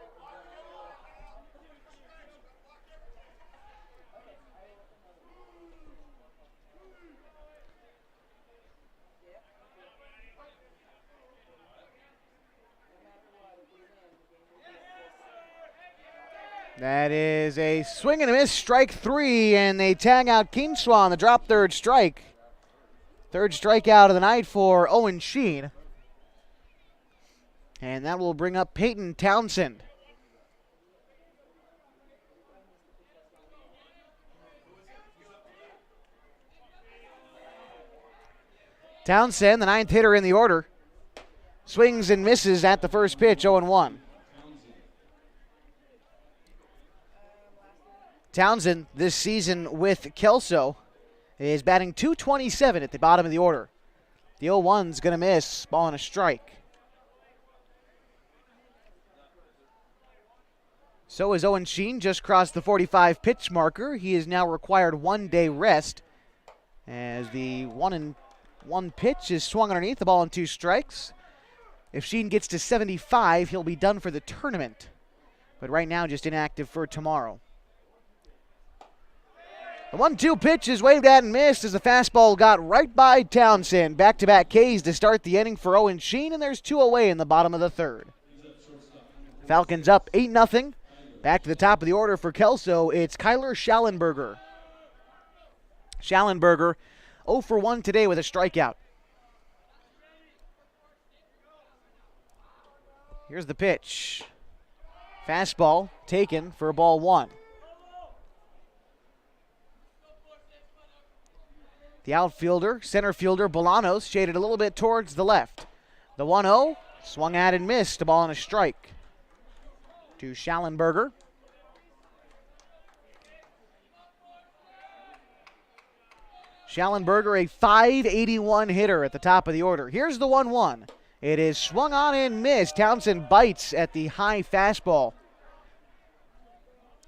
That is a swing and a miss, strike 3, and they tag out Keenshaw on the drop third strike. Third strikeout of the night for Owen Sheen. And that will bring up Peyton Townsend. Townsend, the 9th hitter in the order, swings and misses at the first pitch, 0-1. Townsend this season with Kelso is batting .227 at the bottom of the order. The 0-1's going to miss, ball and a strike. So is Owen Sheen, just crossed the 45 pitch marker. He is now required 1 day rest as the 1-1 pitch is swung underneath, the ball and 2 strikes. If Sheen gets to 75, he'll be done for the tournament. But right now, just inactive for tomorrow. The 1-2 pitch is waved at and missed as the fastball got right by Townsend. Back-to-back Ks to start the inning for Owen Sheen, and there's 2 away in the bottom of the third. Falcons up 8-0. Back to the top of the order for Kelso, it's Kyler Schallenberger. Schallenberger 0 for 1 today with a strikeout. Here's the pitch. Fastball taken for ball 1. The outfielder, center fielder, Bolanos, shaded a little bit towards the left. The 1-0, swung at and missed, a ball and a strike to Schallenberger. Schallenberger, a .581 hitter at the top of the order. Here's the 1-1. It is swung on and missed. Townsend bites at the high fastball.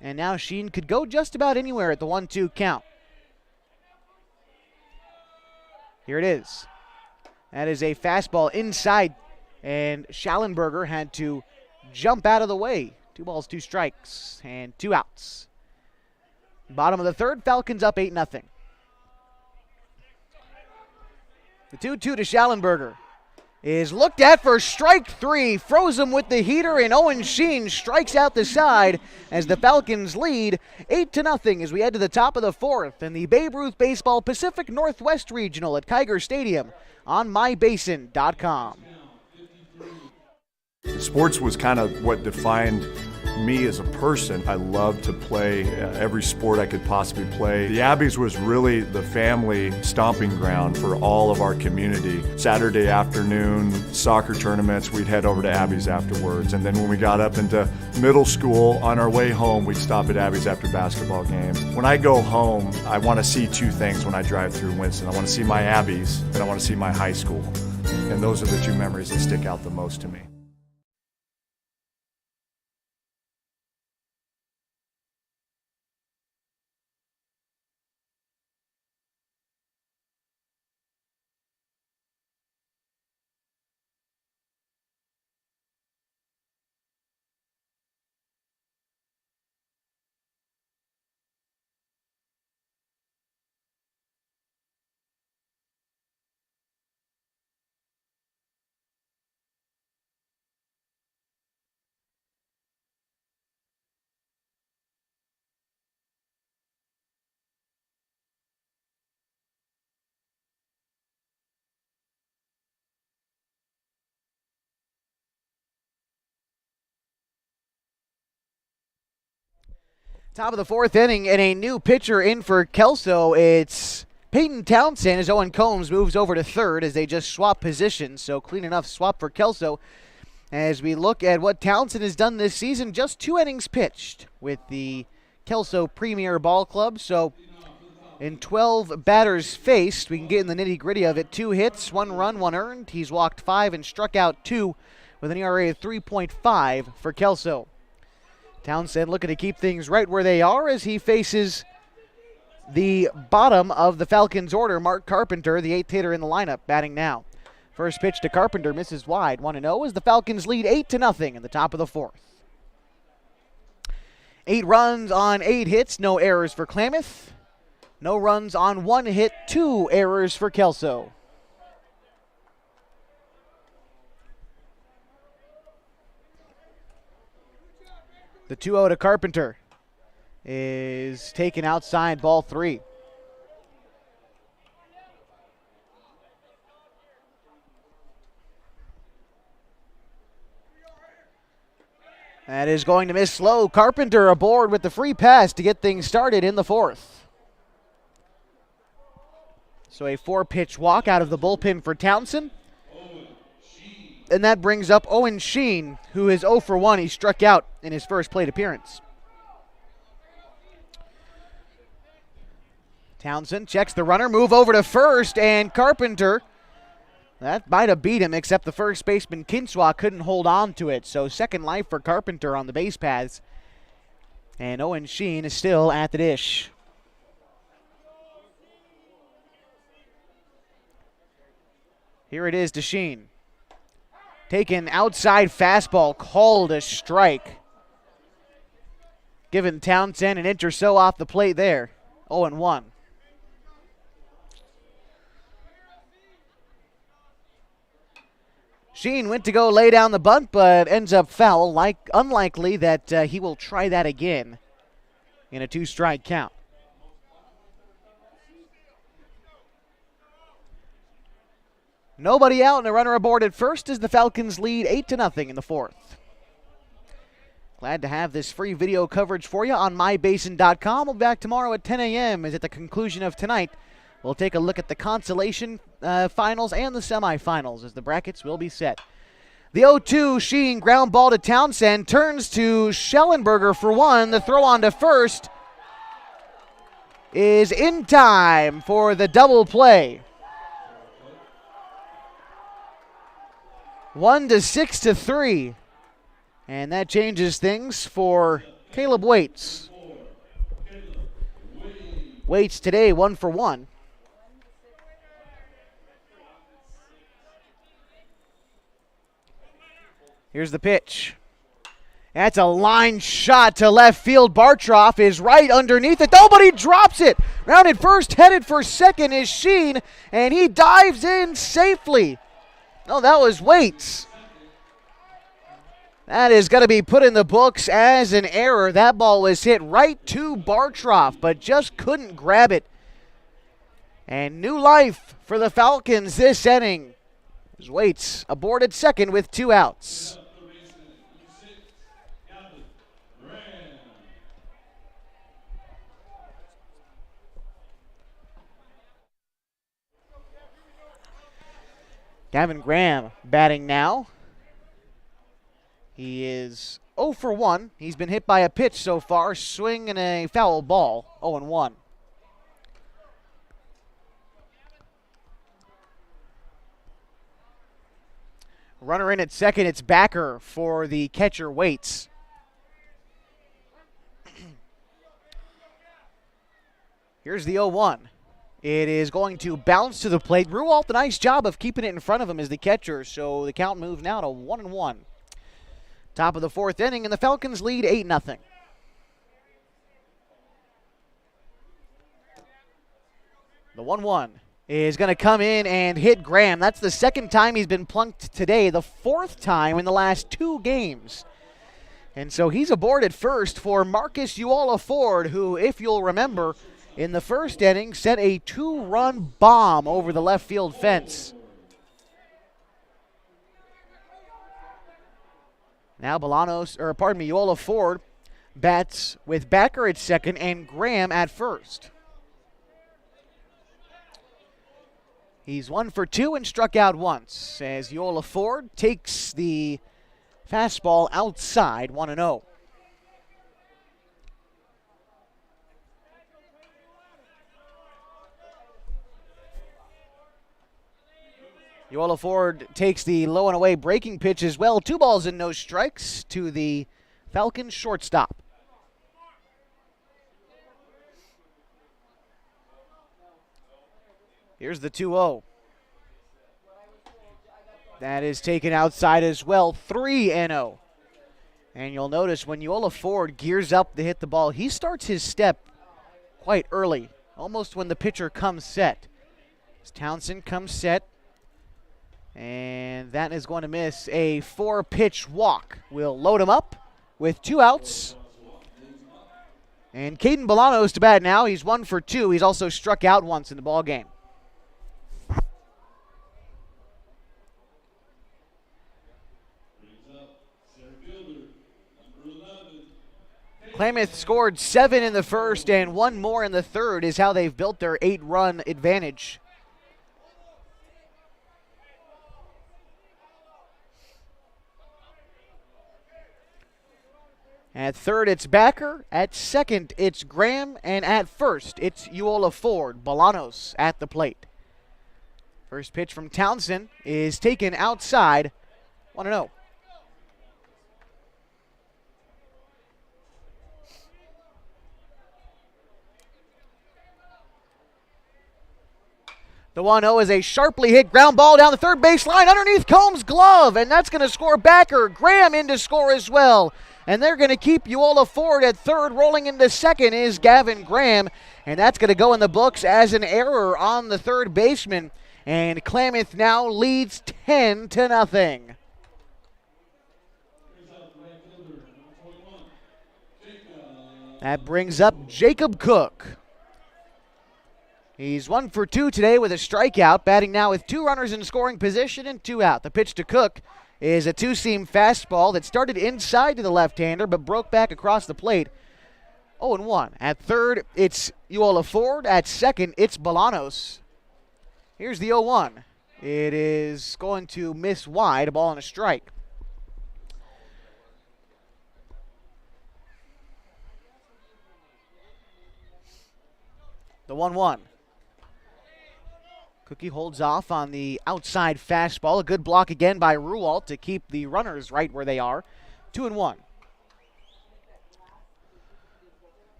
And now Sheen could go just about anywhere at the 1-2 count. Here it is. That is a fastball inside, and Schallenberger had to jump out of the way. 2 balls, 2 strikes, and 2 outs. Bottom of the third, Falcons up 8-0. The 2-2 to Schallenberger is looked at for strike 3. Froze him with the heater, and Owen Sheen strikes out the side as the Falcons lead 8-0 as we head to the top of the fourth in the Babe Ruth Baseball Pacific Northwest Regional at Kiger Stadium on mybasin.com. Sports was kind of what defined me as a person. I loved to play every sport I could possibly play. The Abbeys was really the family stomping ground for all of our community. Saturday afternoon, soccer tournaments, we'd head over to Abbeys afterwards. And then when we got up into middle school, on our way home, we'd stop at Abbeys after basketball games. When I go home, I want to see 2 things when I drive through Winston. I want to see my Abbeys, and I want to see my high school. And those are the 2 memories that stick out the most to me. Top of the fourth inning, and a new pitcher in for Kelso. It's Peyton Townsend as Owen Combs moves over to third as they just swap positions. So clean enough swap for Kelso. As we look at what Townsend has done this season, just 2 innings pitched with the Kelso Premier Ball Club. So in 12 batters faced, we can get in the nitty-gritty of it. 2 hits, 1 run, 1 earned. He's walked 5 and struck out 2 with an ERA of 3.5 for Kelso. Townsend looking to keep things right where they are as he faces the bottom of the Falcons order, Mark Carpenter, the 8th hitter in the lineup, batting now. First pitch to Carpenter, misses wide. 1-0 as the Falcons lead 8-0 in the top of the fourth. 8 runs on 8 hits, no errors for Klamath. No runs on 1 hit, 2 errors for Kelso. The 2-0 to Carpenter is taken outside, ball 3. That is going to miss slow. Carpenter aboard with the free pass to get things started in the fourth. So a 4-pitch walk out of the bullpen for Townsend. And that brings up Owen Sheen, who is 0 for 1. He struck out in his first plate appearance. Townsend checks the runner, move over to first, and Carpenter, that might have beat him, except the first baseman Kinswa couldn't hold on to it. So second life for Carpenter on the base paths. And Owen Sheen is still at the dish. Here it is to Sheen. Taken outside fastball, called a strike. Giving Townsend an inch or so off the plate there. 0-1. Sheen went to go lay down the bunt, but ends up foul. Unlikely that he will try that again in a 2-strike count. Nobody out and a runner aboard at first as the Falcons lead 8-0 in the fourth. Glad to have this free video coverage for you on mybasin.com. We'll be back tomorrow at 10 a.m. as at the conclusion of tonight, we'll take a look at the consolation finals and the semifinals as the brackets will be set. The 0-2 Sheen ground ball to Townsend, turns to Schellenberger for 1. The throw on to first is in time for the double play. 1-6-3. And that changes things for Caleb Waits. Waits today 1 for 1. Here's the pitch. That's a line shot to left field. Bartroff is right underneath it. Nobody drops it. Rounded first, headed for second is Sheen, and he dives in safely. Oh, that was Waits. That is going to be put in the books as an error. That ball was hit right to Bartroff, but just couldn't grab it. And new life for the Falcons this inning. As Waits aboard at second with 2 outs. Gavin Graham batting now. He is 0 for 1. He's been hit by a pitch so far, swing and a foul ball, 0-1. Runner in at second, it's Backer for the catcher Waits. Here's the 0-1. It is going to bounce to the plate. Ruwalt, a nice job of keeping it in front of him as the catcher, so the count moves now to 1-1. Top of the 4th inning, and the Falcons lead 8-0. The 1-1 is going to come in and hit Graham. That's the 2nd time he's been plunked today, the 4th time in the last 2 games. And so he's aboard at first for Marcus Uala Ford, who, if you'll remember, in the 1st inning set a 2-run bomb over the left field fence. Now Uala Ford bats with Backer at second and Graham at first. He's 1 for 2 and struck out once as Uala Ford takes the fastball outside, 1-0. Uala Ford takes the low and away breaking pitch as well. 2 balls and no strikes to the Falcons shortstop. Here's the 2-0. That is taken outside as well, 3-0. And you'll notice when Uala Ford gears up to hit the ball, he starts his step quite early, almost when the pitcher comes set. As Townsend comes set, and that is going to miss a 4-pitch walk. We'll load him up with 2 outs. And Caden Bolanos to bat now. He's 1 for 2. He's also struck out once in the ball game. Klamath scored 7 in the 1st and 1 more in the 3rd is how they've built their 8-run advantage. At third, it's Backer. At second, it's Graham. And at first, it's Uala Ford. Bolanos at the plate. First pitch from Townsend is taken outside, 1-0. The 1-0 is a sharply hit ground ball down the third base line underneath Combs' glove, and that's going to score Backer. Graham in to score as well. And they're going to keep Uala Ford at third. Rolling into second is Gavin Graham, and that's going to go in the books as an error on the third baseman. And Klamath now leads 10-0. That brings up Jacob Cook. He's 1 for 2 today with a strikeout, batting now with 2 runners in scoring position and 2 out. The pitch to Cook is a 2-seam fastball that started inside to the left-hander but broke back across the plate. 0-1. At third, it's Uala Ford. At second, it's Bolanos. Here's the 0-1. It is going to miss wide, a ball and a strike. The 1-1. Cookie holds off on the outside fastball. A good block again by Ruwalt to keep the runners right where they are. 2-1.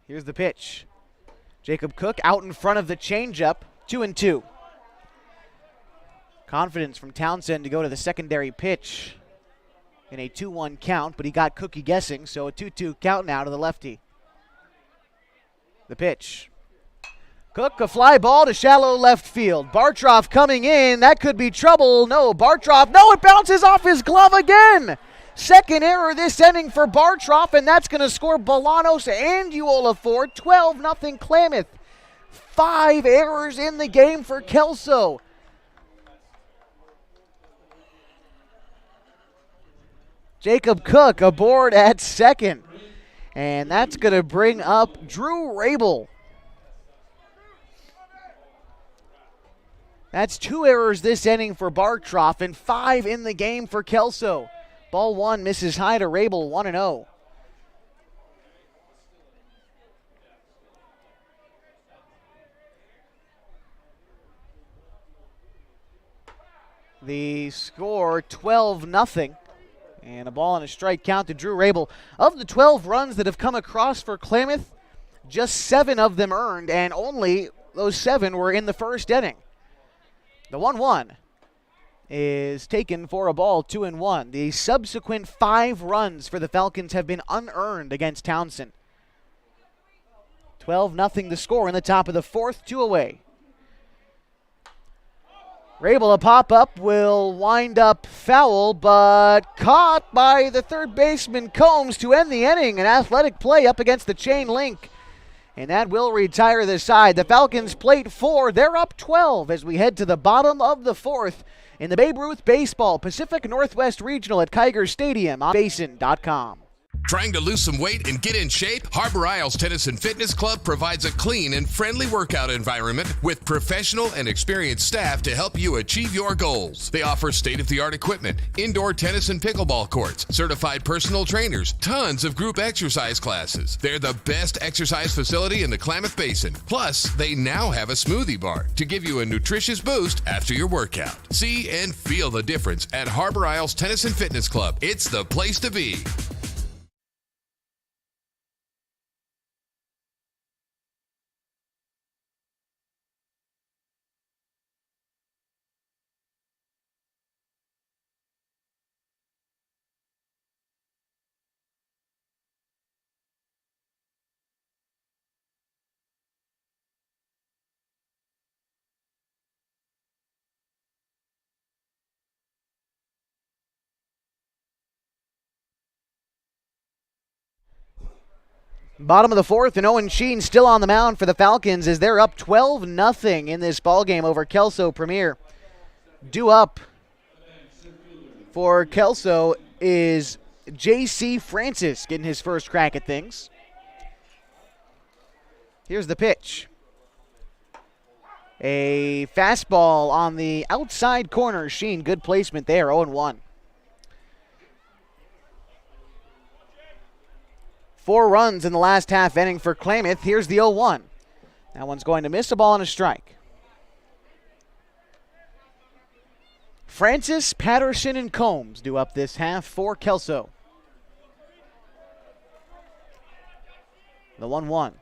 Here's the pitch. Jacob Cook out in front of the changeup. 2-2. Confidence from Townsend to go to the secondary pitch in a 2-1 count, but he got Cookie guessing, so a 2-2 count now to the lefty. The pitch. Cook, a fly ball to shallow left field. Bartroff coming in. That could be trouble. No, Bartroff. No, it bounces off his glove again. Second error this inning for Bartroff, and that's going to score Bolanos and Uola Ford. 12-0 Klamath. 5 errors in the game for Kelso. Jacob Cook aboard at second. And that's going to bring up Drew Rabel. That's 2 errors this inning for Bartroff and 5 in the game for Kelso. Ball 1 misses high to Rabel, 1-0. The score 12-0. And a ball and a strike count to Drew Rabel. Of the 12 runs that have come across for Klamath, just 7 of them earned, and only those 7 were in the first inning. The 1-1 is taken for a ball, 2-1. The subsequent 5 runs for the Falcons have been unearned against Townsend. 12-0 the score in the top of the 4th, 2 away. Rabel, a pop-up, will wind up foul, but caught by the third baseman Combs to end the inning. An athletic play up against the chain link. And that will retire the side. The Falcons plate 4. They're up 12 as we head to the bottom of the 4th in the Babe Ruth Baseball Pacific Northwest Regional at Kiger Stadium on Basin.com. Trying to lose some weight and get in shape? Harbor Isles Tennis and Fitness Club provides a clean and friendly workout environment with professional and experienced staff to help you achieve your goals. They offer state-of-the-art equipment, indoor tennis and pickleball courts, certified personal trainers, tons of group exercise classes. They're the best exercise facility in the Klamath Basin. Plus, they now have a smoothie bar to give you a nutritious boost after your workout. See and feel the difference at Harbor Isles Tennis and Fitness Club. It's the place to be. Bottom of the 4th, and Owen Sheen still on the mound for the Falcons as they're up 12-0 in this ballgame over Kelso Premier. Due up for Kelso is J.C. Francis getting his first crack at things. Here's the pitch. A fastball on the outside corner. Sheen, good placement there, 0-1. 4 runs in the last half inning for Klamath. Here's the 0-1. That one's going to miss, a ball and a strike. Francis, Patterson, and Combs do up this half for Kelso. The 1-1.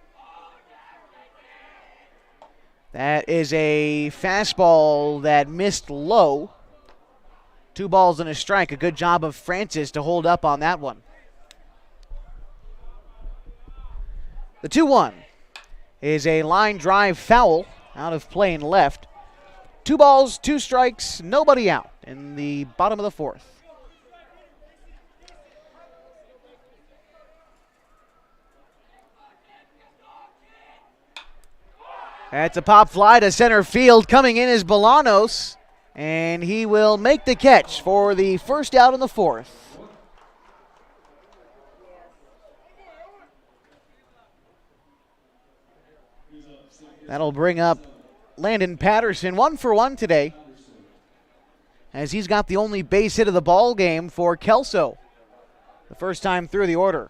That is a fastball that missed low. 2 balls and a strike. A good job of Francis to hold up on that one. The 2-1 is a line drive foul out of play and left. 2 balls, 2 strikes, nobody out in the bottom of the 4th. That's a pop fly to center field. Coming in is Bolanos, and he will make the catch for the first out in the 4th. That'll bring up Landon Patterson, 1 for 1 today, as he's got the only base hit of the ball game for Kelso, the first time through the order.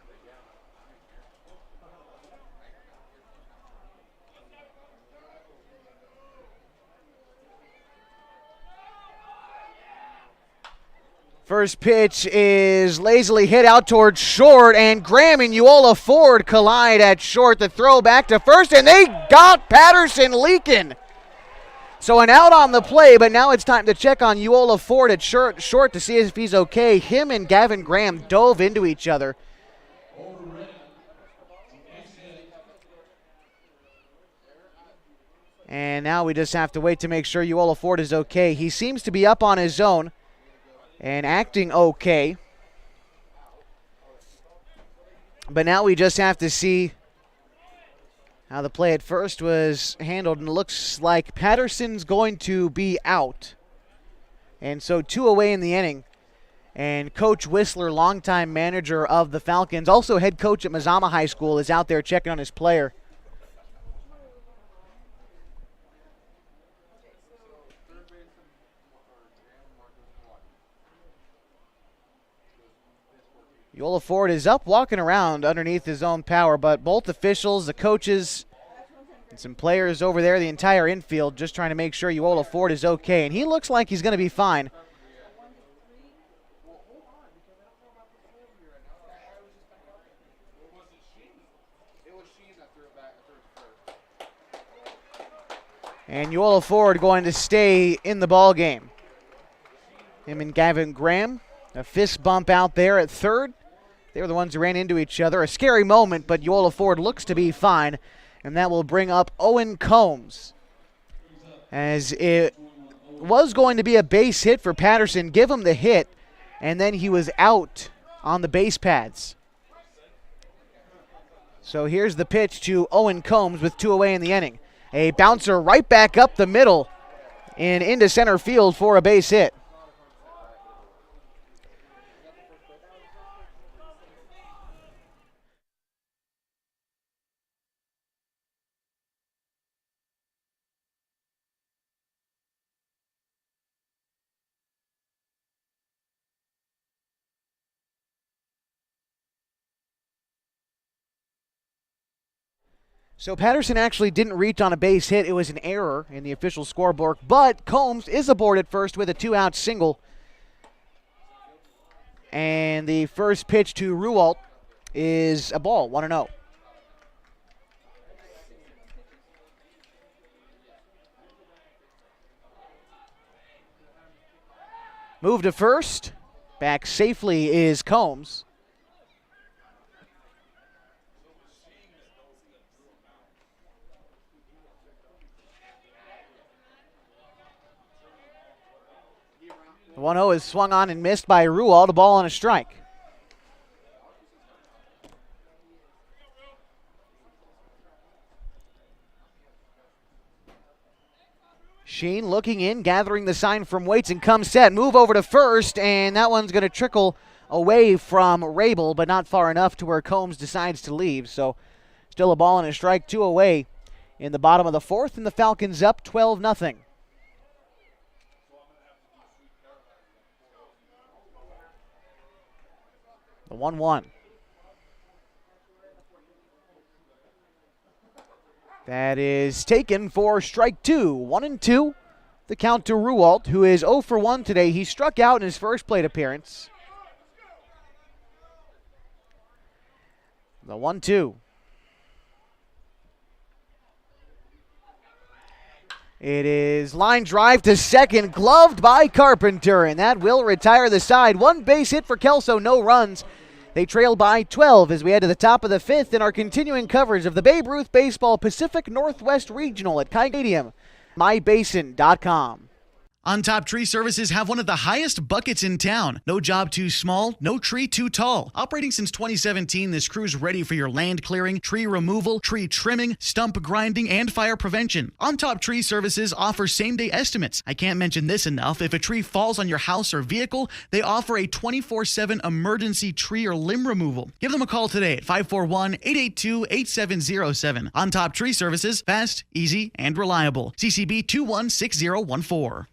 First pitch is lazily hit out towards short, and Graham and Uola Ford collide at short. The throw back to first, and they got Patterson leaking. So an out on the play, but now it's time to check on Uola Ford at short to see if he's okay. Him and Gavin Graham dove into each other. And now we just have to wait to make sure Uola Ford is okay. He seems to be up on his own and acting okay. But now we just have to see how the play at first was handled. And it looks like Patterson's going to be out. And so 2 away in the inning. And Coach Whistler, longtime manager of the Falcons, also head coach at Mazama High School, is out there checking on his player. Uola Ford is up, walking around underneath his own power, but both officials, the coaches, and some players over there, the entire infield, just trying to make sure Uola Ford is okay, and he looks like he's going to be fine. And Uola Ford going to stay in the ball game. Him and Gavin Graham, a fist bump out there at third. They were the ones who ran into each other. A scary moment, but Uola Ford looks to be fine. And that will bring up Owen Combs. As it was going to be a base hit for Patterson. Give him the hit. And then he was out on the base pads. So here's the pitch to Owen Combs with 2 away in the inning. A bouncer right back up the middle and into center field for a base hit. So Patterson actually didn't reach on a base hit. It was an error in the official scorebook, but Combs is aboard at first with a 2-out single. And the first pitch to Rualt is a ball, 1-0. Move to first. Back safely is Combs. The 1-0 is swung on and missed by Rualt. A ball and a strike. Sheen looking in, gathering the sign from Waits, and comes set. Move over to first, and that one's going to trickle away from Rabel, but not far enough to where Combs decides to leave. So still a ball and a strike, 2 away in the bottom of the fourth, and the Falcons up 12-0. The 1-1. That is taken for strike 2. 1-2. The count to Rualt, who is 0 for 1 today. He struck out in his first plate appearance. The 1-2. It is line drive to second, gloved by Carpenter, and that will retire the side. 1 base hit for Kelso, no runs. They trail by 12 as we head to the top of the 5th in our continuing coverage of the Babe Ruth Baseball Pacific Northwest Regional at Kite Stadium. MyBasin.com. On Top Tree Services have one of the highest buckets in town. No job too small, no tree too tall. Operating since 2017, this crew's ready for your land clearing, tree removal, tree trimming, stump grinding, and fire prevention. On Top Tree Services offers same-day estimates. I can't mention this enough. If a tree falls on your house or vehicle, they offer a 24/7 emergency tree or limb removal. Give them a call today at 541-882-8707. On Top Tree Services, fast, easy, and reliable. CCB 216014.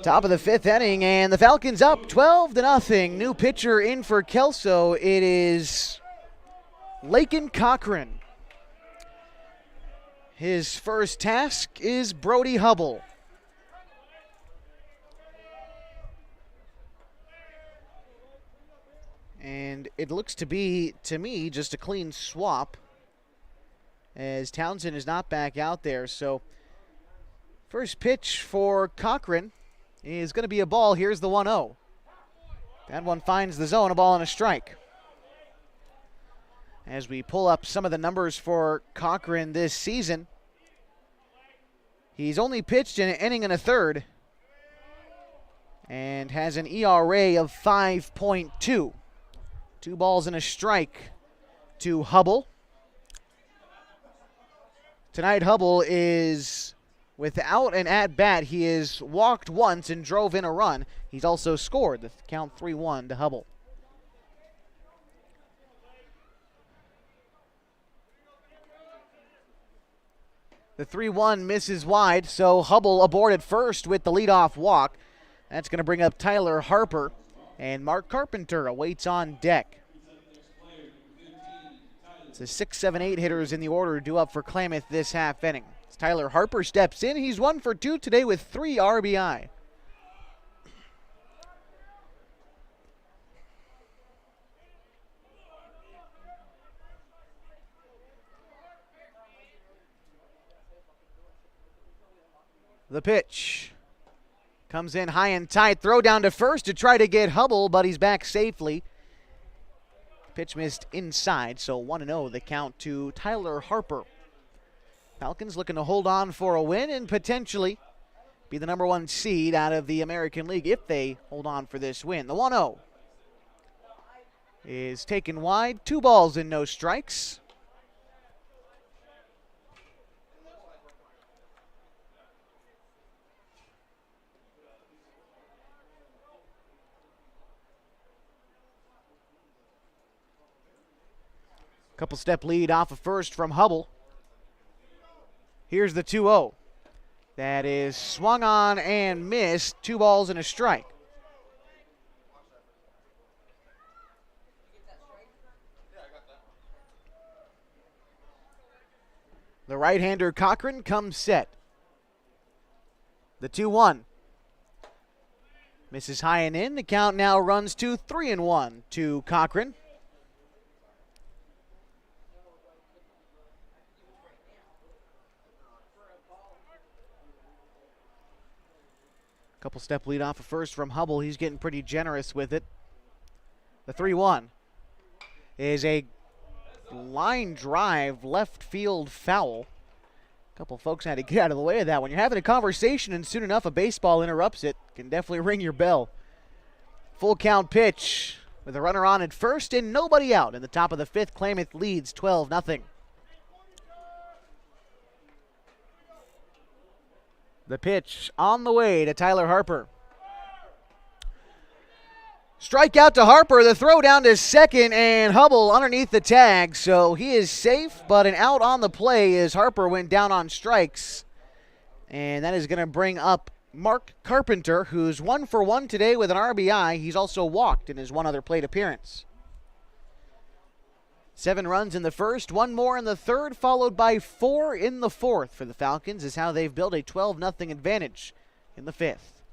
Top of the 5th inning, and the Falcons up 12-0. New pitcher in for Kelso. It is Lakin Cochran. His first task is Brody Hubble. And it looks to be, to me, just a clean swap, as Townsend is not back out there. So first pitch for Cochran is going to be a ball. Here's the 1-0. That one finds the zone, a ball and a strike. As we pull up some of the numbers for Cochran this season, he's only pitched in an inning and a third and has an ERA of 5.2. 2 balls and a strike to Hubble. Tonight, Hubble is without an at-bat. He has walked once and drove in a run. He's also scored. The count 3-1 to Hubble. The 3-1 misses wide, so Hubble aboard at first with the leadoff walk. That's going to bring up Tyler Harper, and Mark Carpenter awaits on deck. It's the 6, 7, 8 hitters in the order due up for Klamath this half inning. As Tyler Harper steps in, he's 1 for 2 today with 3 RBI. The pitch comes in high and tight. Throw down to first to try to get Hubble, but he's back safely. Pitch missed inside, so 1-0 the count to Tyler Harper. Falcons looking to hold on for a win and potentially be the number 1 seed out of the American League if they hold on for this win. The 1-0 is taken wide. 2 balls and no strikes. Couple step lead off of first from Hubble. Here's the 2-0. That is swung on and missed. 2 balls and a strike. The right-hander Cochran comes set. The 2-1. Misses high and in. The count now runs to 3-1 to Cochran. Couple step lead off of first from Hubble. He's getting pretty generous with it. The 3-1 is a line drive left field foul. A couple folks had to get out of the way of that. When you're having a conversation and soon enough a baseball interrupts it, can definitely ring your bell. Full count pitch with a runner on at first and nobody out. In the top of the 5th, Klamath leads 12-0. The pitch on the way to Tyler Harper. Strikeout to Harper. The throw down to second, and Hubble underneath the tag. So he is safe, but an out on the play as Harper went down on strikes. And that is going to bring up Mark Carpenter, who's 1 for 1 today with an RBI. He's also walked in his 1 other plate appearance. 7 runs in the first, 1 more in the third, followed by 4 in the fourth for the Falcons, is how they've built a 12-0 advantage in the 5th.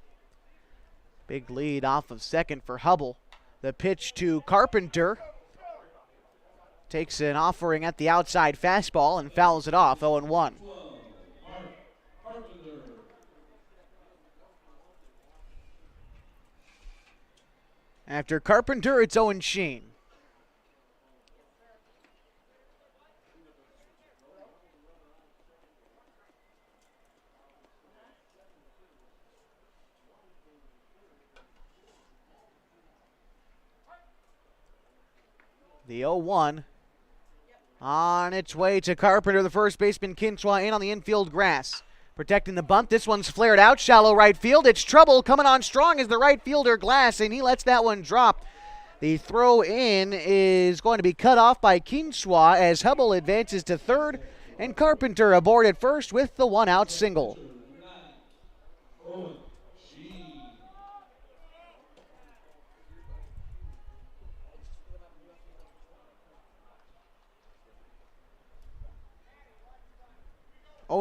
Big lead off of second for Hubble. The pitch to Carpenter. Takes an offering at the outside fastball and fouls it off, 0-1. After Carpenter, it's Owen Sheen. The 0-1 on its way to Carpenter. The first baseman Kinswa in on the infield grass. Protecting the bunt. This one's flared out. Shallow right field. It's trouble coming on strong as the right fielder Glass, and he lets that one drop. The throw in is going to be cut off by Kinswa as Hubble advances to third, and Carpenter aboard at first with the 1-out single.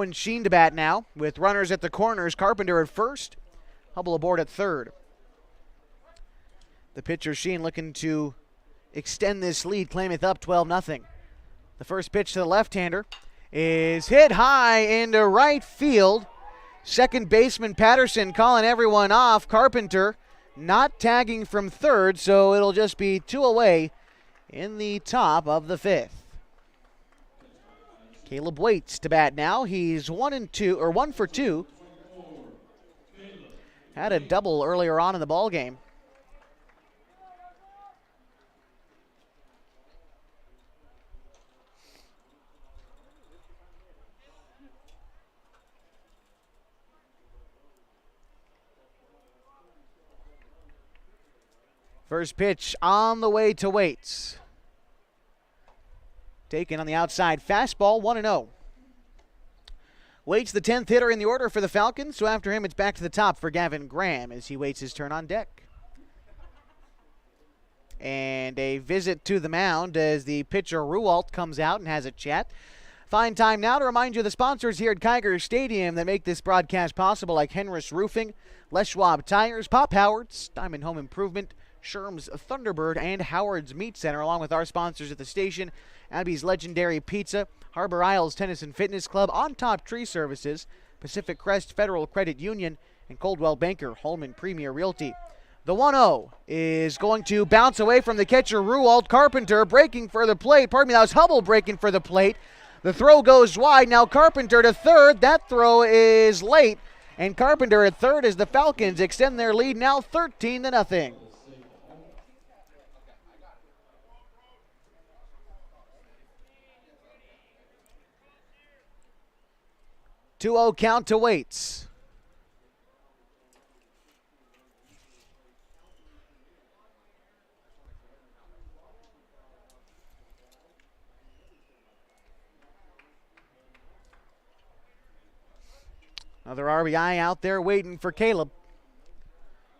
Owen Sheen to bat now, with runners at the corners. Carpenter at first, Hubble aboard at third. The pitcher Sheen looking to extend this lead. Klamath up 12-0. The first pitch to the left-hander is hit high into right field. Second baseman Patterson calling everyone off. Carpenter not tagging from third, so it'll just be 2 away in the top of the 5th. Caleb waits to bat now. He's 1 for 2. Had a double earlier on in the ball game. First pitch on the way to Waits. Taken on the outside fastball, 1-0. Waits, the 10th hitter in the order for the Falcons, so after him it's back to the top for Gavin Graham as he waits his turn on deck. And a visit to the mound as the pitcher Rualt comes out and has a chat. Fine time now to remind you of the sponsors here at Kiger Stadium that make this broadcast possible, like Henris Roofing, Les Schwab Tires, Pop Howard's, Diamond Home Improvement, Sherm's Thunderbird, and Howard's Meat Center, along with our sponsors at the station, Abby's Legendary Pizza, Harbor Isles Tennis and Fitness Club, On Top Tree Services, Pacific Crest Federal Credit Union, and Coldwell Banker Holman Premier Realty. The 1-0 is going to bounce away from the catcher Rualt. Carpenter breaking for the plate. Pardon me, that was Hubble breaking for the plate. The throw goes wide. Now Carpenter to third. That throw is late. And Carpenter at third as the Falcons extend their lead now 13-0. 2-0 count to Waits. Another RBI out there waiting for Caleb.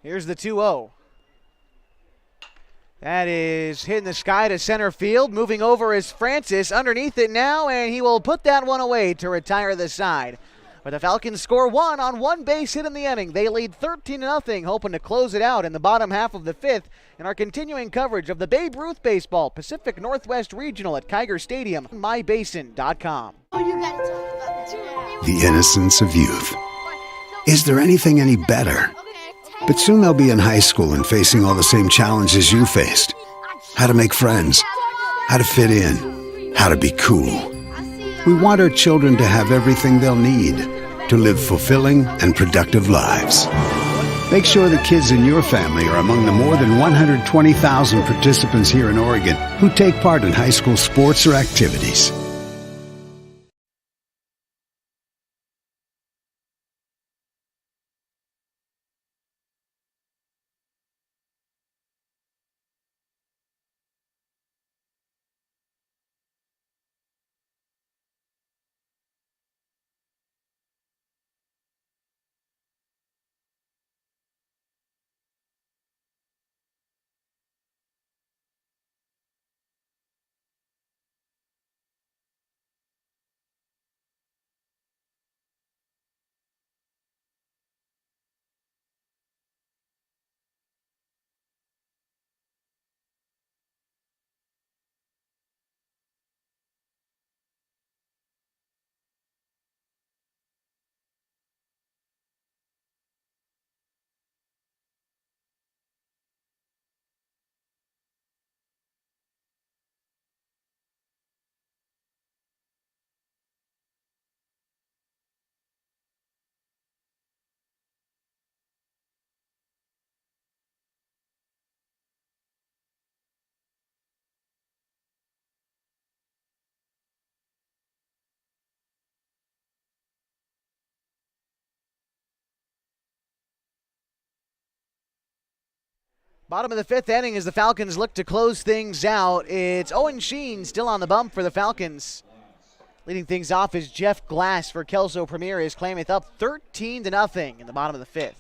Here's the 2-0. That is hitting the sky to center field. Moving over is Francis underneath it now, and he will put that one away to retire the side. But the Falcons score 1 on 1 base hit in the inning. They lead 13-0, hoping to close it out in the bottom half of the 5th in our continuing coverage of the Babe Ruth Baseball Pacific Northwest Regional at Kiger Stadium, mybasin.com. The innocence of youth. Is there anything any better? But soon they'll be in high school and facing all the same challenges you faced. How to make friends, how to fit in, how to be cool. We want our children to have everything they'll need to live fulfilling and productive lives. Make sure the kids in your family are among the more than 120,000 participants here in Oregon who take part in high school sports or activities. Bottom of the 5th inning as the Falcons look to close things out. It's Owen Sheen still on the bump for the Falcons. Leading things off is Jeff Glass for Kelso Premier as Klamath up 13-0 in the bottom of the 5th.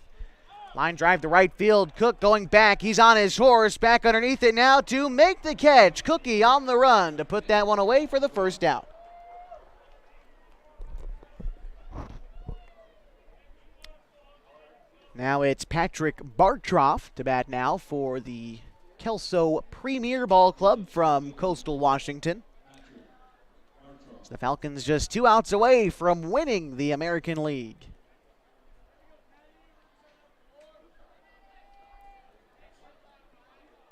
Line drive to right field. Cook going back. He's on his horse. Back underneath it now to make the catch. Cookie on the run to put that one away for the first out. Now it's Patrick Bartroff to bat now for the Kelso Premier Ball Club from Coastal Washington. So the Falcons just 2 outs away from winning the American League.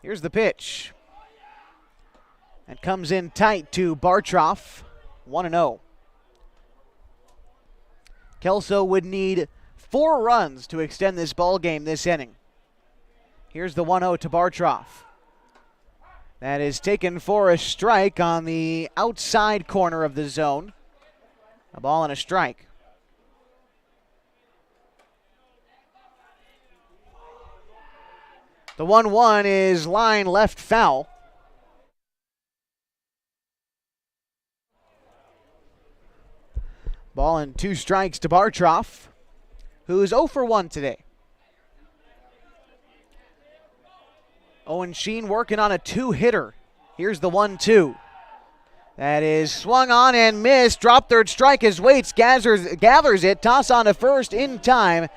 Here's the pitch. That comes in tight to Bartroff, 1-0. Kelso would need 4 runs to extend this ball game this inning. Here's the 1-0 to Bartroff. That is taken for a strike on the outside corner of the zone. A ball and a strike. The 1-1 is line left foul. Ball and 2 strikes to Bartroff, who's 0 for 1 today. Owen Sheen working on a 2-hitter. Here's the 1-2. That is swung on and missed. Drop third strike as Waits gathers it. Toss on to first in time.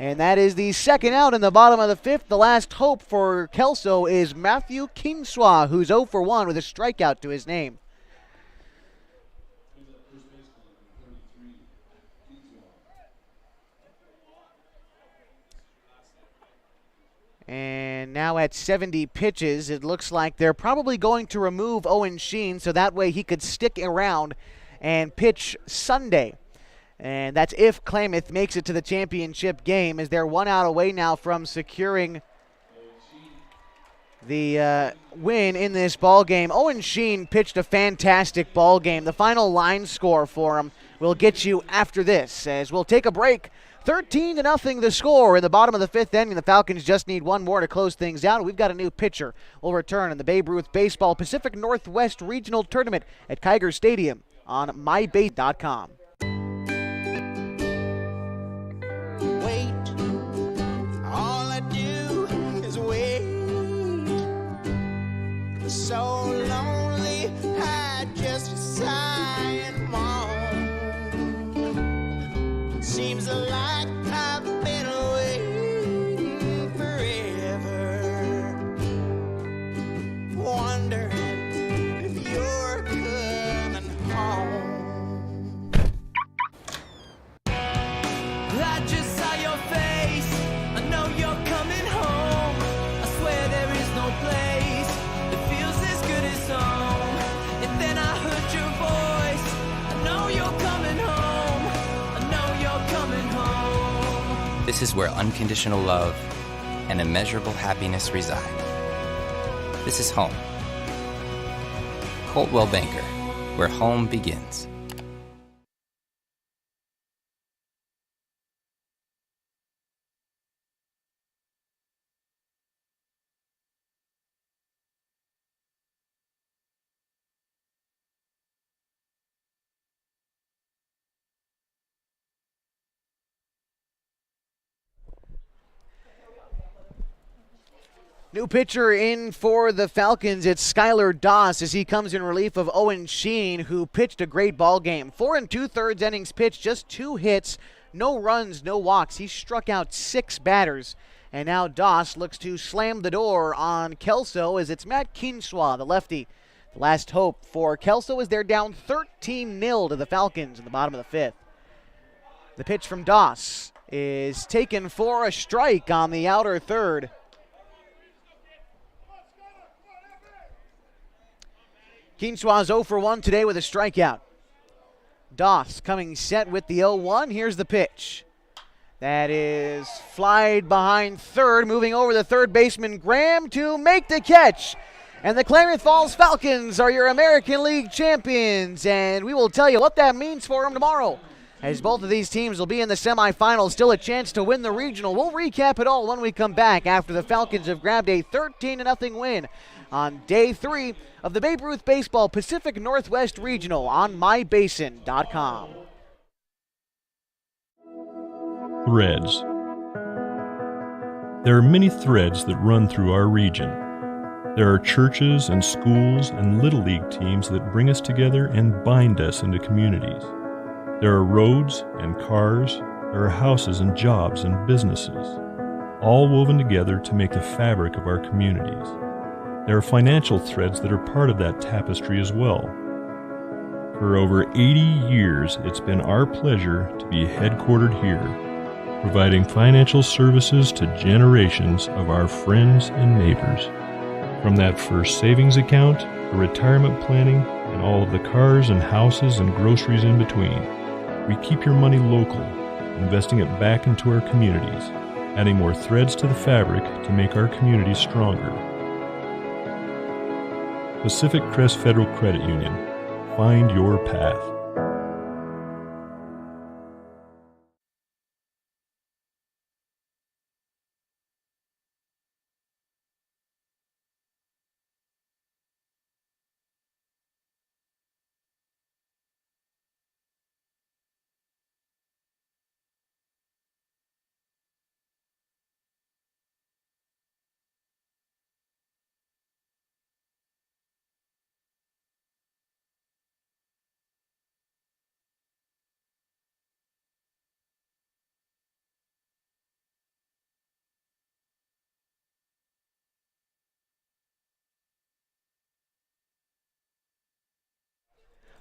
And that is the second out in the bottom of the 5th. The last hope for Kelso is Matthew Kinswa, who's 0 for 1 with a strikeout to his name. And now at 70 pitches, it looks like they're probably going to remove Owen Sheen so that way he could stick around and pitch Sunday. And that's if Klamath makes it to the championship game, as they're 1 out away now from securing the win in this ball game. Owen Sheen pitched a fantastic ball game. The final line score for him will get you after this, as we'll take a break. 13-0 the score in the bottom of the 5th inning. The Falcons just need 1 more to close things out. We've got a new pitcher. We'll return in the Babe Ruth Baseball Pacific Northwest Regional Tournament at Kiger Stadium on mybase.com. Wait, all I do is wait. So lonely, I just sigh and moan. Seems like I've been waiting forever, wondering if you're coming home. I just saw your face, I know you're coming home. I swear there is no place that feels as good as home. And then I heard your voice, I know you're coming home. I know you're coming home. This is where unconditional love and immeasurable happiness reside. This is home. Coltwell Banker, where home begins. New pitcher in for the Falcons. It's Skylar Doss as he comes in relief of Owen Sheen, who pitched a great ball game. 4 2/3 innings pitched, just 2 hits, no runs, no walks. He struck out 6 batters. And now Doss looks to slam the door on Kelso as it's Matt Kinswa, the lefty. The last hope for Kelso is they're down 13-0 to the Falcons in the bottom of the 5th. The pitch from Doss is taken for a strike on the outer third. Kinswa's 0 for 1 today with a strikeout. Doss coming set with the 0-1. Here's the pitch. That is flied behind third, moving over the third baseman Graham to make the catch. And the Klamath Falls Falcons are your American League champions, and we will tell you what that means for them tomorrow, as both of these teams will be in the semifinals. Still a chance to win the regional. We'll recap it all when we come back after the Falcons have grabbed a 13-0 win on day 3 of the Babe Ruth Baseball Pacific Northwest Regional on mybasin.com. Threads. There are many threads that run through our region. There are churches and schools and Little League teams that bring us together and bind us into communities. There are roads and cars. There are houses and jobs and businesses. all woven together to make the fabric of our communities. There are financial threads that are part of that tapestry as well. For over 80 years, it's been our pleasure to be headquartered here, providing financial services to generations of our friends and neighbors. From that first savings account, to retirement planning, and all of the cars and houses and groceries in between, we keep your money local, investing it back into our communities, adding more threads to the fabric to make our communities stronger. Pacific Crest Federal Credit Union. Find your path.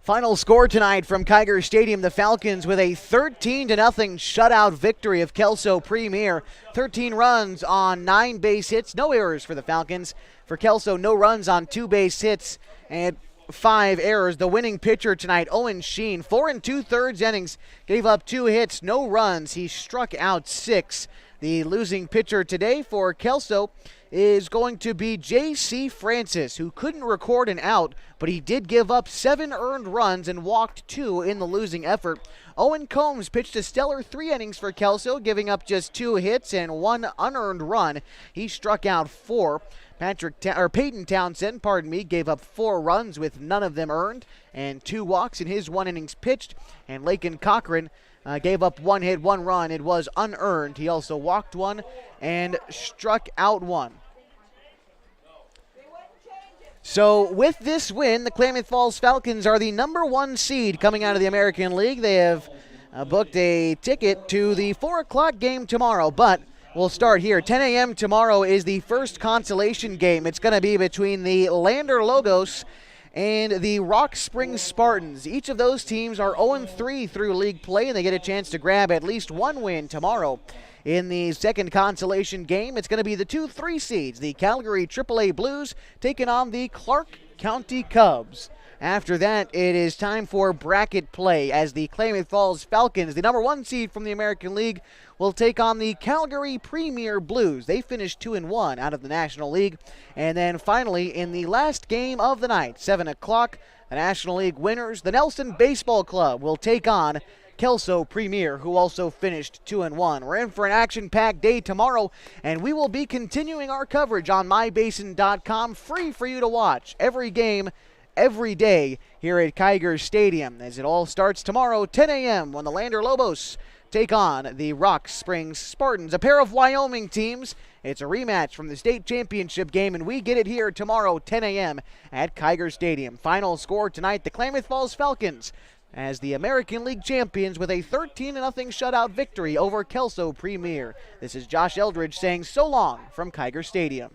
Final score tonight from Kiger Stadium, the Falcons with a 13-0 shutout victory of Kelso Premier. 13 runs on 9 base hits, no errors for the Falcons. For Kelso, no runs on 2 base hits and 5 errors. The winning pitcher tonight, Owen Sheen, 4 2/3 innings, gave up 2 hits, no runs. He struck out 6. The losing pitcher today for Kelso is going to be J.C. Francis, who couldn't record an out, but he did give up 7 earned runs and walked 2 in the losing effort. Owen Combs pitched a stellar 3 innings for Kelso, giving up just 2 hits and 1 unearned run. He struck out 4. Peyton Townsend, gave up 4 runs with none of them earned and 2 walks in his 1 innings pitched. And Lakin Cochran gave up 1 hit, 1 run. It was unearned. He also walked 1 and struck out 1. So with this win, the Klamath Falls Falcons are the number 1 seed coming out of the American League. They have booked a ticket to the 4 o'clock game tomorrow, but we'll start here. 10 a.m. tomorrow is the first consolation game. It's going to be between the Lander Logos and the Rock Springs Spartans. Each of those teams are 0-3 through league play, and they get a chance to grab at least 1 win tomorrow. In the second consolation game, it's going to be the 2-3 seeds, the Calgary AAA Blues, taking on the Clark County Cubs. After that, it is time for bracket play as the Klamath Falls Falcons, the number 1 seed from the American League, will take on the Calgary Premier Blues. They finished 2-1 out of the National League. And then finally, in the last game of the night, 7 o'clock, the National League winners, the Nelson Baseball Club, will take on Kelso Premier, who also finished 2-1. We're in for an action-packed day tomorrow, and we will be continuing our coverage on mybasin.com, free for you to watch every game, every day here at Kiger Stadium, as it all starts tomorrow, 10 a.m., when the Lander Lobos take on the Rock Springs Spartans, a pair of Wyoming teams. It's a rematch from the state championship game, and we get it here tomorrow, 10 a.m. at Kiger Stadium. Final score tonight, the Klamath Falls Falcons as the American League champions with a 13-0 shutout victory over Kelso Premier. This is Josh Eldridge saying so long from Kiger Stadium.